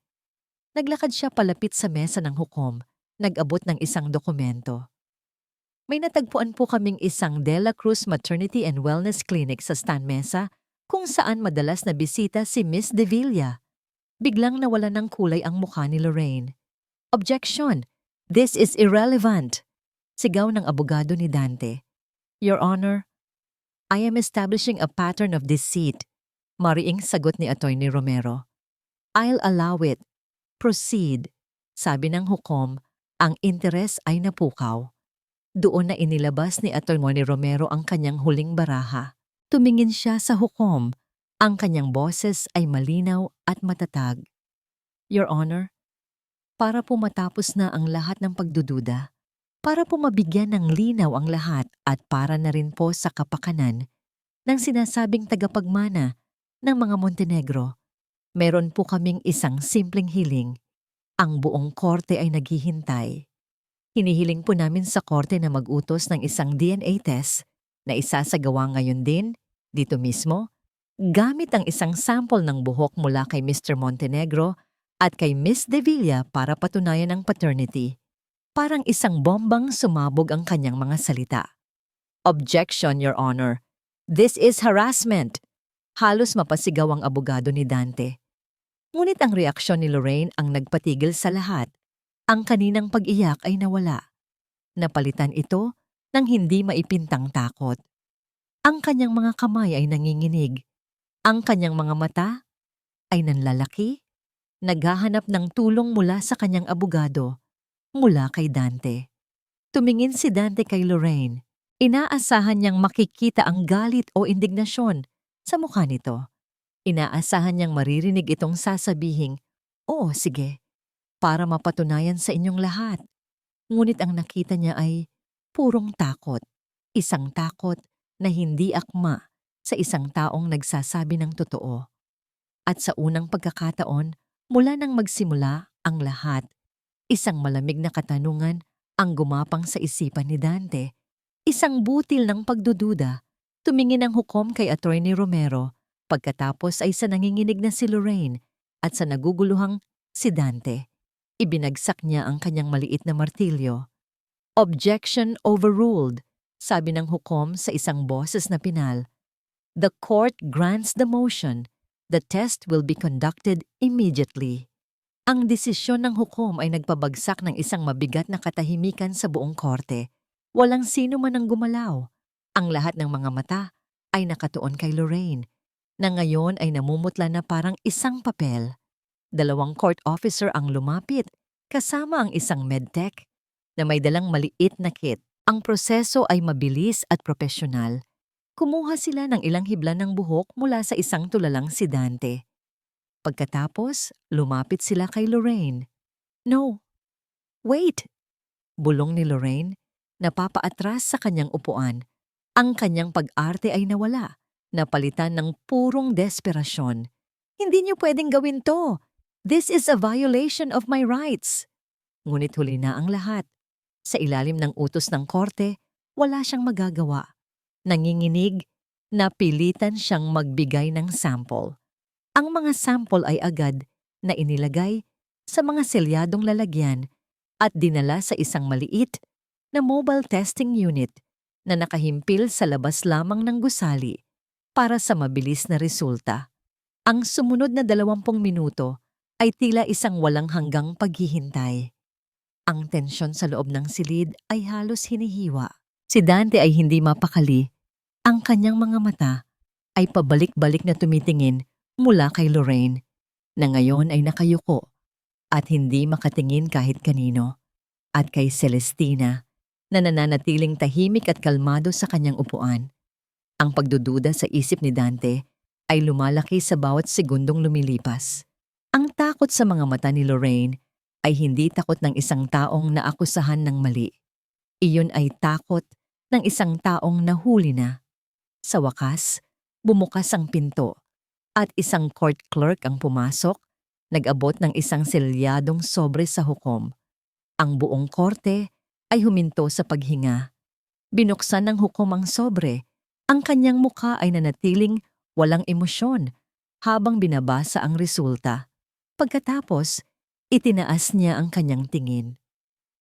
S1: Naglakad siya palapit sa mesa ng hukom, nag-abot ng isang dokumento. May natagpuan po kaming isang De La Cruz Maternity and Wellness Clinic sa Stan Mesa kung saan madalas na bisita si Miss de Villa. Biglang nawala ng kulay ang mukha ni Lorraine. Objection! This is irrelevant! Sigaw ng abogado ni Dante. Your Honor, I am establishing a pattern of deceit. Mariing sagot ni Attorney Romero. I'll allow it. Proceed. Sabi ng hukom, ang interes ay napukaw. Doon na inilabas ni Attorney Romero ang kanyang huling baraha. Tumingin siya sa hukom. Ang kanyang boses ay malinaw at matatag. Your Honor, para po matapos na ang lahat ng pagdududa, para po mabigyan ng linaw ang lahat at para na rin po sa kapakanan ng sinasabing tagapagmana ng mga Montenegro, meron po kaming isang simpleng hiling. Ang buong korte ay naghihintay. Hinihiling po namin sa korte na mag-utos ng isang DNA test na isasagawa ngayon din, dito mismo, gamit ang isang sample ng buhok mula kay Mr. Montenegro at kay Miss de Villa para patunayan ang paternity. Parang isang bombang sumabog ang kanyang mga salita. Objection, Your Honor. This is harassment. Halos mapasigaw ang abogado ni Dante. Ngunit ang reaksyon ni Lorraine ang nagpatigil sa lahat. Ang kaninang pag-iyak ay nawala. Napalitan ito ng hindi maipintang takot. Ang kanyang mga kamay ay nanginginig. Ang kanyang mga mata ay nanlalaki, naghahanap ng tulong mula sa kanyang abogado, mula kay Dante. Tumingin si Dante kay Lorraine. Inaasahan niyang makikita ang galit o indignasyon sa mukha nito. Inaasahan niyang maririnig itong sasabihing, "Oo, sige, para mapatunayan sa inyong lahat." Ngunit ang nakita niya ay purong takot. Isang takot na hindi akma sa isang taong nagsasabi ng totoo. At sa unang pagkakataon, mula nang magsimula ang lahat, isang malamig na katanungan Ang gumapang sa isipan ni Dante, isang butil ng pagdududa, tumingin ang hukom kay Attorney Romero, pagkatapos ay sa nanginginig na si Lorraine at sa naguguluhang si Dante. Ibinagsak niya ang kanyang maliit na martilyo. Objection overruled, sabi ng hukom sa isang boses na pinal. The court grants the motion. The test will be conducted immediately. Ang desisyon ng hukom ay nagpabagsak ng isang mabigat na katahimikan sa buong korte. Walang sino man ang gumalaw. Ang lahat ng mga mata ay nakatuon kay Lorraine, na ngayon ay namumutla na parang isang papel. 2 court officer ang lumapit, kasama ang isang medtech na may dalang maliit na kit. Ang proseso ay mabilis at propesyonal. Kumuha sila ng ilang hibla ng buhok mula sa isang tulalang si Dante. Pagkatapos, lumapit sila kay Lorraine. No. Wait! Bulong ni Lorraine, napapaatras sa kanyang upuan. Ang kanyang pag-arte ay nawala, napalitan ng purong desperasyon. Hindi niyo pwedeng gawin to. This is a violation of my rights. Ngunit huli na ang lahat. Sa ilalim ng utos ng korte, wala siyang magagawa. Nanginginig, napilitan siyang magbigay ng sample. Ang mga sample ay agad na inilagay sa mga selyadong lalagyan at dinala sa isang maliit na mobile testing unit na nakahimpil sa labas lamang ng gusali para sa mabilis na resulta. Ang sumunod na 20 minuto ay tila isang walang hanggang paghihintay. Ang tensyon sa loob ng silid ay halos hinihiwa. Si Dante ay hindi mapakali. Ang kanyang mga mata ay pabalik-balik na tumitingin mula kay Lorraine, na ngayon ay nakayuko at hindi makatingin kahit kanino, at kay Celestina, na nananatiling tahimik at kalmado sa kanyang upuan. Ang pagdududa sa isip ni Dante ay lumalaki sa bawat segundong lumilipas. Ang takot sa mga mata ni Lorraine ay hindi takot ng isang taong naakusahan ng mali. Iyon ay takot ng isang taong nahuli na. Sa wakas, bumukas ang pinto at isang court clerk ang pumasok, nag-abot ng isang selyadong sobre sa hukom. Ang buong korte ay huminto sa paghinga. Binuksan ng hukom ang sobre. Ang kanyang mukha ay nanatiling walang emosyon habang binabasa ang resulta. Pagkatapos, itinaas niya ang kanyang tingin.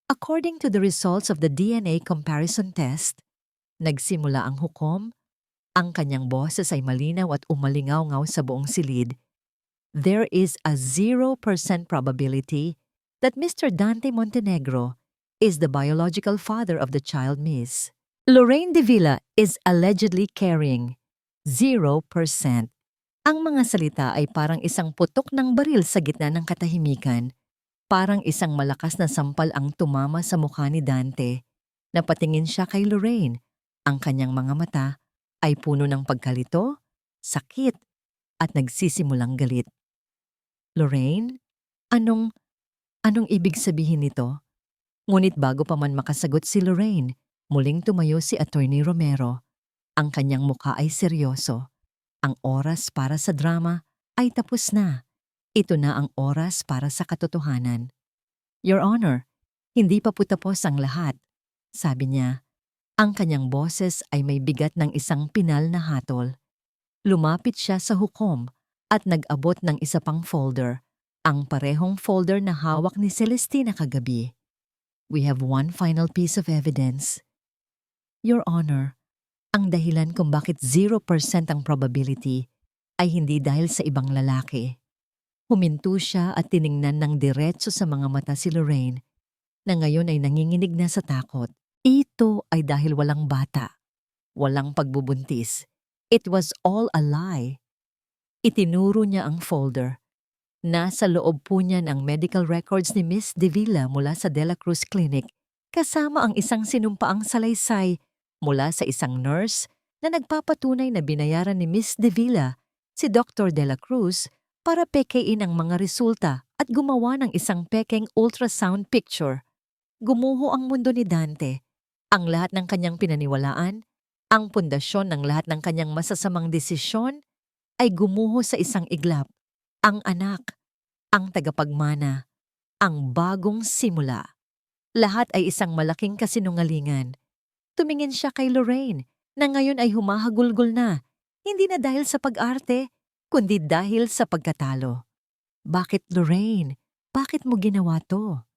S1: According to the results of the DNA comparison test, nagsimula ang hukom. Ang kanyang boses ay malinaw at umalingaw-ngaw sa buong silid. There is a 0% probability that Mr. Dante Montenegro is the biological father of the child Miss Lorraine Davila is allegedly carrying. 0%. Ang mga salita ay parang isang putok ng baril sa gitna ng katahimikan. Parang isang malakas na sampal ang tumama sa mukha ni Dante. Napatingin siya kay Lorraine. Ang kanyang mga mata ay puno ng pagkalito, sakit, at nagsisimulang galit. Lorraine, anong ibig sabihin nito? Ngunit bago pa man makasagot si Lorraine, muling tumayo si Attorney Romero. Ang kanyang mukha ay seryoso. Ang oras para sa drama ay tapos na. Ito na ang oras para sa katotohanan. Your Honor, hindi pa po tapos ang lahat, sabi niya. Ang kanyang boses ay may bigat ng isang pinal na hatol. Lumapit siya sa hukom at nag-abot ng isa pang folder, ang parehong folder na hawak ni Celestina kagabi. We have one final piece of evidence. Your Honor, ang dahilan kung bakit 0% ang probability ay hindi dahil sa ibang lalaki. Huminto siya at tiningnan ng diretso sa mga mata si Lorraine, na ngayon ay nanginginig na sa takot. Ito ay dahil walang bata, walang pagbubuntis. It was all a lie. Itinuro niya ang folder. Nasa loob po niyan ang medical records ni Miss Davila mula sa De La Cruz Clinic, kasama ang isang sinumpaang salaysay mula sa isang nurse na nagpapatunay na binayaran ni Miss Davila si Dr. De La Cruz para pekein ang mga resulta at gumawa ng isang pekeng ultrasound picture. Gumuho ang mundo ni Dante. Ang lahat ng kanyang pinaniwalaan, ang pundasyon ng lahat ng kanyang masasamang desisyon ay gumuho sa isang iglap. Ang anak, ang tagapagmana, ang bagong simula. Lahat ay isang malaking kasinungalingan. Tumingin siya kay Lorraine na ngayon ay humahagulgol na, hindi na dahil sa pag-arte, kundi dahil sa pagkatalo. Bakit Lorraine? Bakit mo ginawa to?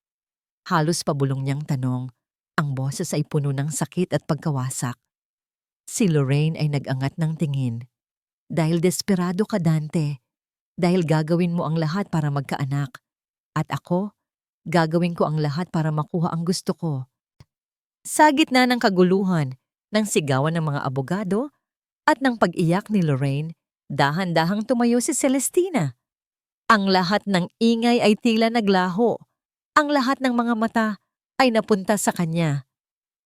S1: Halos pabulong niyang tanong. Ang boses ay puno ng sakit at pagkawasak. Si Lorraine ay nag-angat ng tingin. Dahil desperado ka, Dante. Dahil gagawin mo ang lahat para magkaanak. At ako, gagawin ko ang lahat para makuha ang gusto ko. Sa gitna ng kaguluhan, ng sigawan ng mga abogado, at ng pag-iyak ni Lorraine, dahan-dahang tumayo si Celestina. Ang lahat ng ingay ay tila naglaho. Ang lahat ng mga mata ay napunta sa kanya.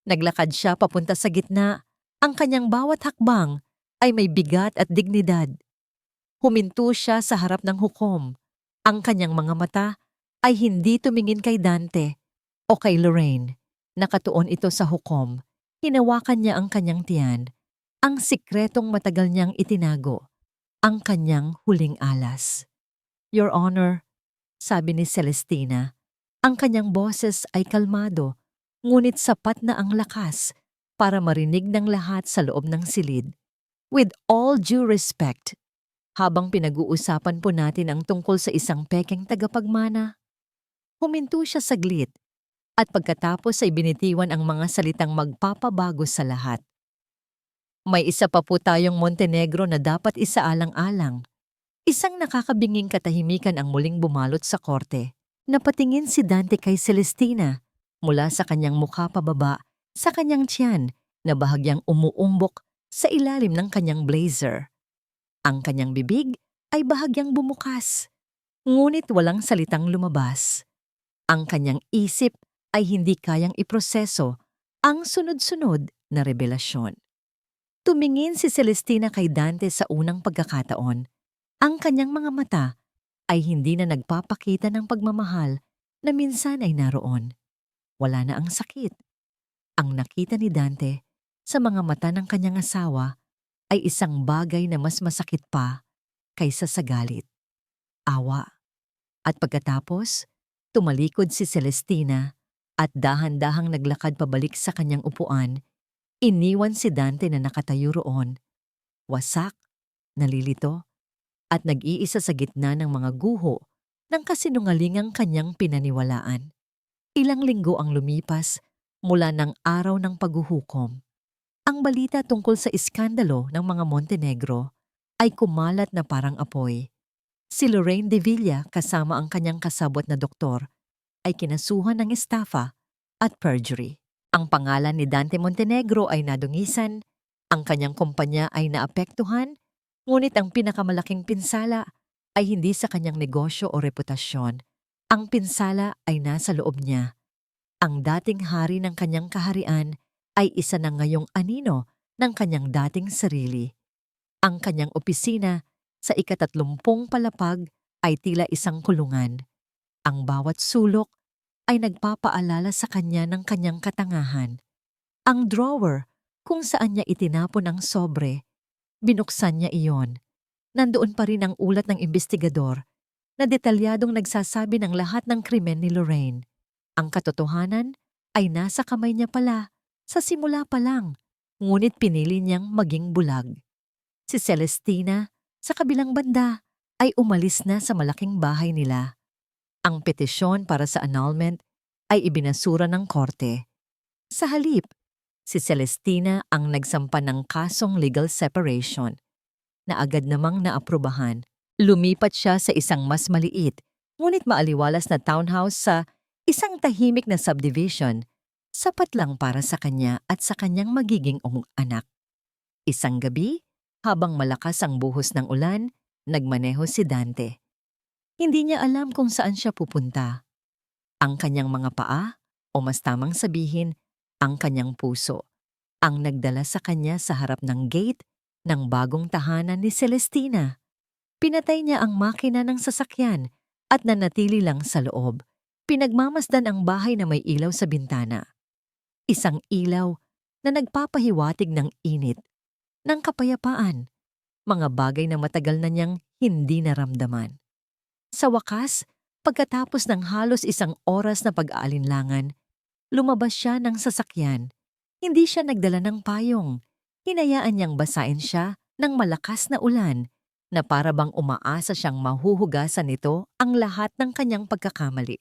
S1: Naglakad siya papunta sa gitna. Ang kanyang bawat hakbang ay may bigat at dignidad. Huminto siya sa harap ng hukom. Ang kanyang mga mata ay hindi tumingin kay Dante o kay Lorraine. Nakatuon ito sa hukom. Hinawakan niya ang kanyang tiyan. Ang sikretong matagal niyang itinago. Ang kanyang huling alas. Your Honor, sabi ni Celestina, ang kanyang boses ay kalmado, ngunit sapat na ang lakas para marinig ng lahat sa loob ng silid. With all due respect, habang pinag-uusapan po natin ang tungkol sa isang pekeng tagapagmana, huminto siya saglit at pagkatapos ay binitiwan ang mga salitang magpapabago sa lahat. May isa pa po tayong Montenegro na dapat isaalang-alang. Isang nakakabinging katahimikan ang muling bumalot sa korte. Napatingin si Dante kay Celestina mula sa kanyang mukha pababa sa kanyang tiyan na bahagyang umuumbok sa ilalim ng kanyang blazer. Ang kanyang bibig ay bahagyang bumukas, ngunit walang salitang lumabas. Ang kanyang isip ay hindi kayang iproseso ang sunod-sunod na revelasyon. Tumingin si Celestina kay Dante sa unang pagkakataon. Ang kanyang mga mata ay hindi na nagpapakita ng pagmamahal na minsan ay naroon. Wala na ang sakit. Ang nakita ni Dante sa mga mata ng kanyang asawa ay isang bagay na mas masakit pa kaysa sa galit. Awa. At pagkatapos, tumalikod si Celestina at dahan-dahang naglakad pabalik sa kanyang upuan. Iniwan si Dante na nakatayo roon, wasak, nalilito, at nag-iisa sa gitna ng mga guho ng kasinungalingang kanyang pinaniwalaan. Ilang linggo ang lumipas mula ng araw ng paghuhukom. Ang balita tungkol sa iskandalo ng mga Montenegro ay kumalat na parang apoy. Si Lorraine de Villa kasama ang kanyang kasabwat na doktor ay kinasuhan ng estafa at perjury. Ang pangalan ni Dante Montenegro ay nadungisan, ang kanyang kumpanya ay naapektuhan, ngunit ang pinakamalaking pinsala ay hindi sa kanyang negosyo o reputasyon. Ang pinsala ay nasa loob niya. Ang dating hari ng kanyang kaharian ay isa na ngayong anino ng kanyang dating sarili. Ang kanyang opisina sa ika-30 palapag ay tila isang kulungan. Ang bawat sulok ay nagpapaalala sa kanya ng kanyang katangahan. Ang drawer kung saan niya itinapon ang sobre, binuksan niya iyon. Nandoon pa rin ang ulat ng investigador na detalyadong nagsasabi ng lahat ng krimen ni Lorraine. Ang katotohanan ay nasa kamay niya pala sa simula pa lang, ngunit pinili niyang maging bulag. Si Celestina, sa kabilang banda, ay umalis na sa malaking bahay nila. Ang petisyon para sa annulment ay ibinasura ng korte. Sa halip, si Celestina ang nagsampa ng kasong legal separation na agad namang naaprubahan. Lumipat siya sa isang mas maliit, ngunit maaliwalas na townhouse sa isang tahimik na subdivision, sapat lang para sa kanya at sa kanyang magiging anak. Isang gabi, habang malakas ang buhos ng ulan, nagmaneho si Dante. Hindi niya alam kung saan siya pupunta. Ang kanyang mga paa, o mas tamang sabihin, ang kanyang puso, ang nagdala sa kanya sa harap ng gate ng bagong tahanan ni Celestina. Pinatay niya ang makina ng sasakyan at nanatili lang sa loob. Pinagmamasdan ang bahay na may ilaw sa bintana. Isang ilaw na nagpapahiwatig ng init, ng kapayapaan, mga bagay na matagal na niyang hindi naramdaman. Sa wakas, pagkatapos ng halos isang oras na pag-aalinlangan, Lumabas siya ng sasakyan. Hindi siya nagdala ng payong. Hinayaan niyang basain siya ng malakas na ulan na para bang umaasa siyang mahuhugasan nito ang lahat ng kanyang pagkakamali.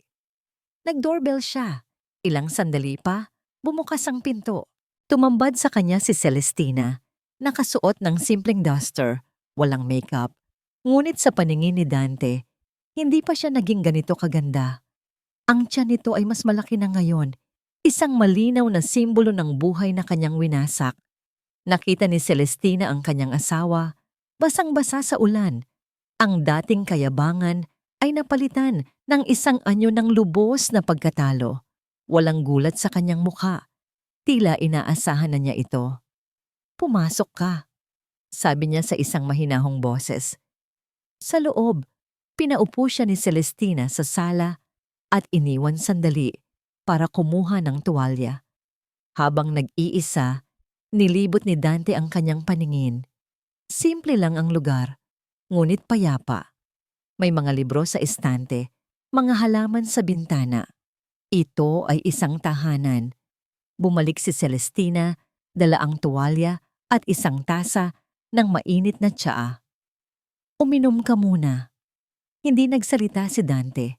S1: Nag-doorbell siya. Ilang sandali pa, bumukas ang pinto. Tumambad sa kanya si Celestina, nakasuot ng simpleng duster, walang makeup. Ngunit sa paningin ni Dante, hindi pa siya naging ganito kaganda. Ang tiyan nito ay mas malaki na ngayon, isang malinaw na simbolo ng buhay na kanyang winasak. Nakita ni Celestina ang kanyang asawa, basang-basa sa ulan. Ang dating kayabangan ay napalitan ng isang anyo ng lubos na pagkatalo. Walang gulat sa kanyang mukha. Tila inaasahan na niya ito. "Pumasok ka," sabi niya sa isang mahinahong boses. Sa loob, pinaupo siya ni Celestina sa sala at iniwan sandali para kumuha ng tuwalya. Habang nag-iisa, nilibot ni Dante ang kanyang paningin. Simple lang ang lugar, ngunit payapa. May mga libro sa estante, mga halaman sa bintana. Ito ay isang tahanan. Bumalik si Celestina, dala ang tuwalya at isang tasa ng mainit na tsaa. "Uminom ka muna." Hindi nagsalita si Dante.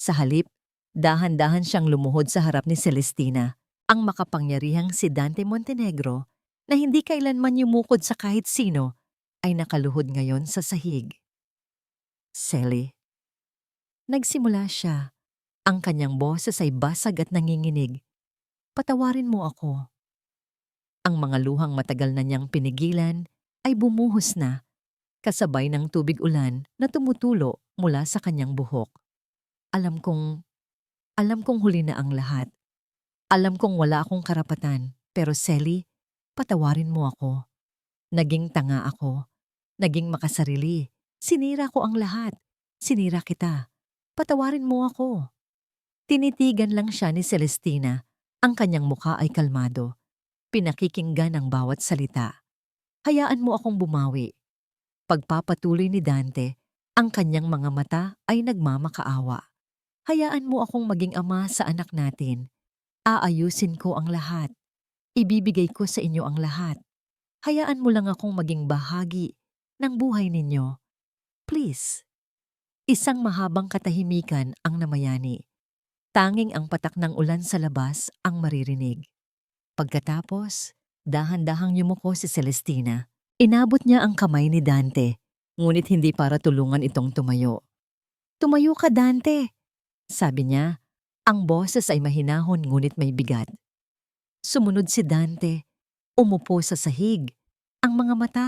S1: Sa halip, dahan-dahan siyang lumuhod sa harap ni Celestina, ang makapangyarihang si Dante Montenegro na hindi kailanman yumukod sa kahit sino ay nakaluhod ngayon sa sahig. "Sally." Nagsimula siya. Ang kanyang boses ay basag at nanginginig. "Patawarin mo ako." Ang mga luhang matagal na niyang pinigilan ay bumuhos na, kasabay ng tubig ulan na tumutulo mula sa kanyang buhok. Alam kong huli na ang lahat. Alam kong wala akong karapatan, pero Sally, patawarin mo ako. Naging tanga ako. Naging makasarili. Sinira ko ang lahat. Sinira kita. Patawarin mo ako. Tinitigan lang siya ni Celestina. Ang kanyang mukha ay kalmado. Pinakikinggan ang bawat salita. "Hayaan mo akong bumawi." Pagpapatuloy ni Dante, ang kanyang mga mata ay nagmamakaawa. "Hayaan mo akong maging ama sa anak natin. Aayusin ko ang lahat. Ibibigay ko sa inyo ang lahat. Hayaan mo lang akong maging bahagi ng buhay ninyo. Please." Isang mahabang katahimikan ang namayani. Tanging ang patak ng ulan sa labas ang maririnig. Pagkatapos, dahan-dahang yumuko si Celestina. Inabot niya ang kamay ni Dante, ngunit hindi para tulungan itong tumayo. "Tumayo ka, Dante," sabi niya. Ang boses ay mahinahon ngunit may bigat. Sumunod si Dante, umupo sa sahig. Ang mga mata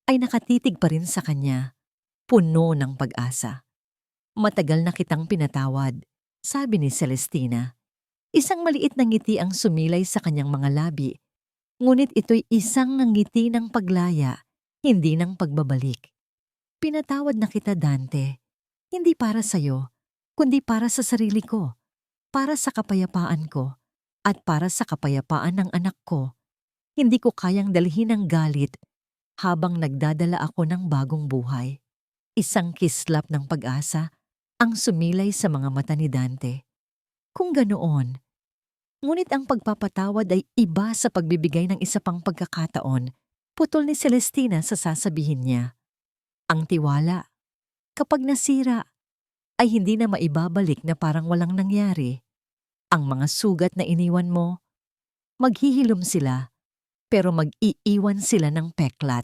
S1: ay nakatitig pa rin sa kanya, puno ng pag-asa. "Matagal na kitang pinatawad," sabi ni Celestina. Isang maliit na ngiti ang sumilay sa kanyang mga labi, ngunit ito'y isang ngiti ng paglaya, hindi ng pagbabalik. "Pinatawad na kita, Dante. Hindi para sa'yo, kundi para sa sarili ko, para sa kapayapaan ko, at para sa kapayapaan ng anak ko. Hindi ko kayang dalhin ang galit habang nagdadala ako ng bagong buhay." Isang kislap ng pag-asa ang sumilay sa mga mata ni Dante. Kung ganoon, ngunit ang pagpapatawad ay iba sa pagbibigay ng isa pang pagkakataon, putol ni Celestina sa sasabihin niya. Ang tiwala, kapag nasira, ay hindi na maibabalik na parang walang nangyari. Ang mga sugat na iniwan mo, maghihilom sila, pero mag-iiwan sila ng peklat.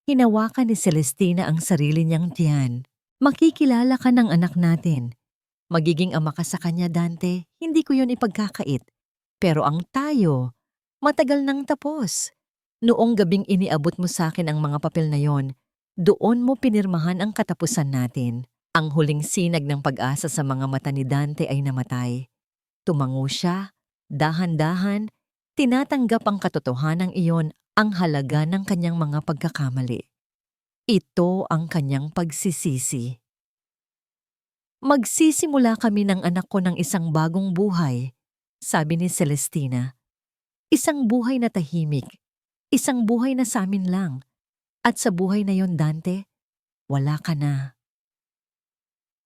S1: Hinawakan ni Celestina ang sarili niyang tiyan. "Makikilala ka ng anak natin. Magiging ama ka sa kanya, Dante, hindi ko yun ipagkakait. Pero ang tayo, matagal nang tapos. Noong gabing iniabot mo sa akin ang mga papel na yon, doon mo pinirmahan ang katapusan natin." Ang huling sinag ng pag-asa sa mga mata ni Dante ay namatay. Tumango siya, dahan-dahan, tinatanggap ang katotohanan iyon ang halaga ng kanyang mga pagkakamali. Ito ang kanyang pagsisisi. "Magsisimula kami ng anak ko ng isang bagong buhay," sabi ni Celestina. "Isang buhay na tahimik, isang buhay na sa amin lang. At sa buhay na yon, Dante, wala ka na."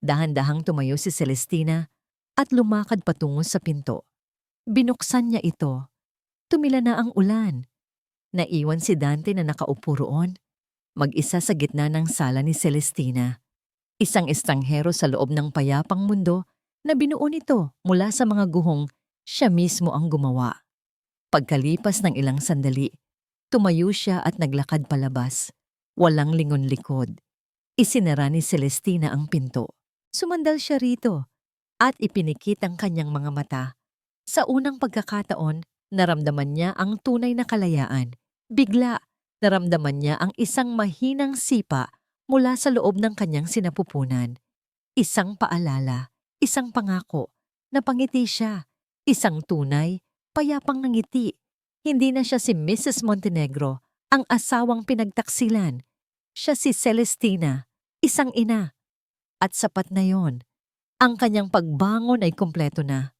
S1: Dahan-dahang tumayo si Celestina at lumakad patungo sa pinto. Binuksan niya ito. Tumila na ang ulan. Naiwan si Dante na nakaupo roon, mag-isa sa gitna ng sala ni Celestina. Isang estranghero sa loob ng payapang mundo na binuo nito mula sa mga guhong siya mismo ang gumawa. Pagkalipas ng ilang sandali, tumayo siya at naglakad palabas. Walang lingon-likod. Isinara ni Celestina ang pinto. Sumandal siya rito at ipinikit ang kanyang mga mata. Sa unang pagkakataon, naramdaman niya ang tunay na kalayaan. Bigla, naramdaman niya ang isang mahinang sipa mula sa loob ng kanyang sinapupunan. Isang paalala, isang pangako, napangiti siya. Isang tunay, payapang ngiti. Hindi na siya si Mrs. Montenegro, ang asawang pinagtaksilan. Siya si Celestina, isang ina. At sapat na yon. Ang kanyang pagbangon ay kumpleto na.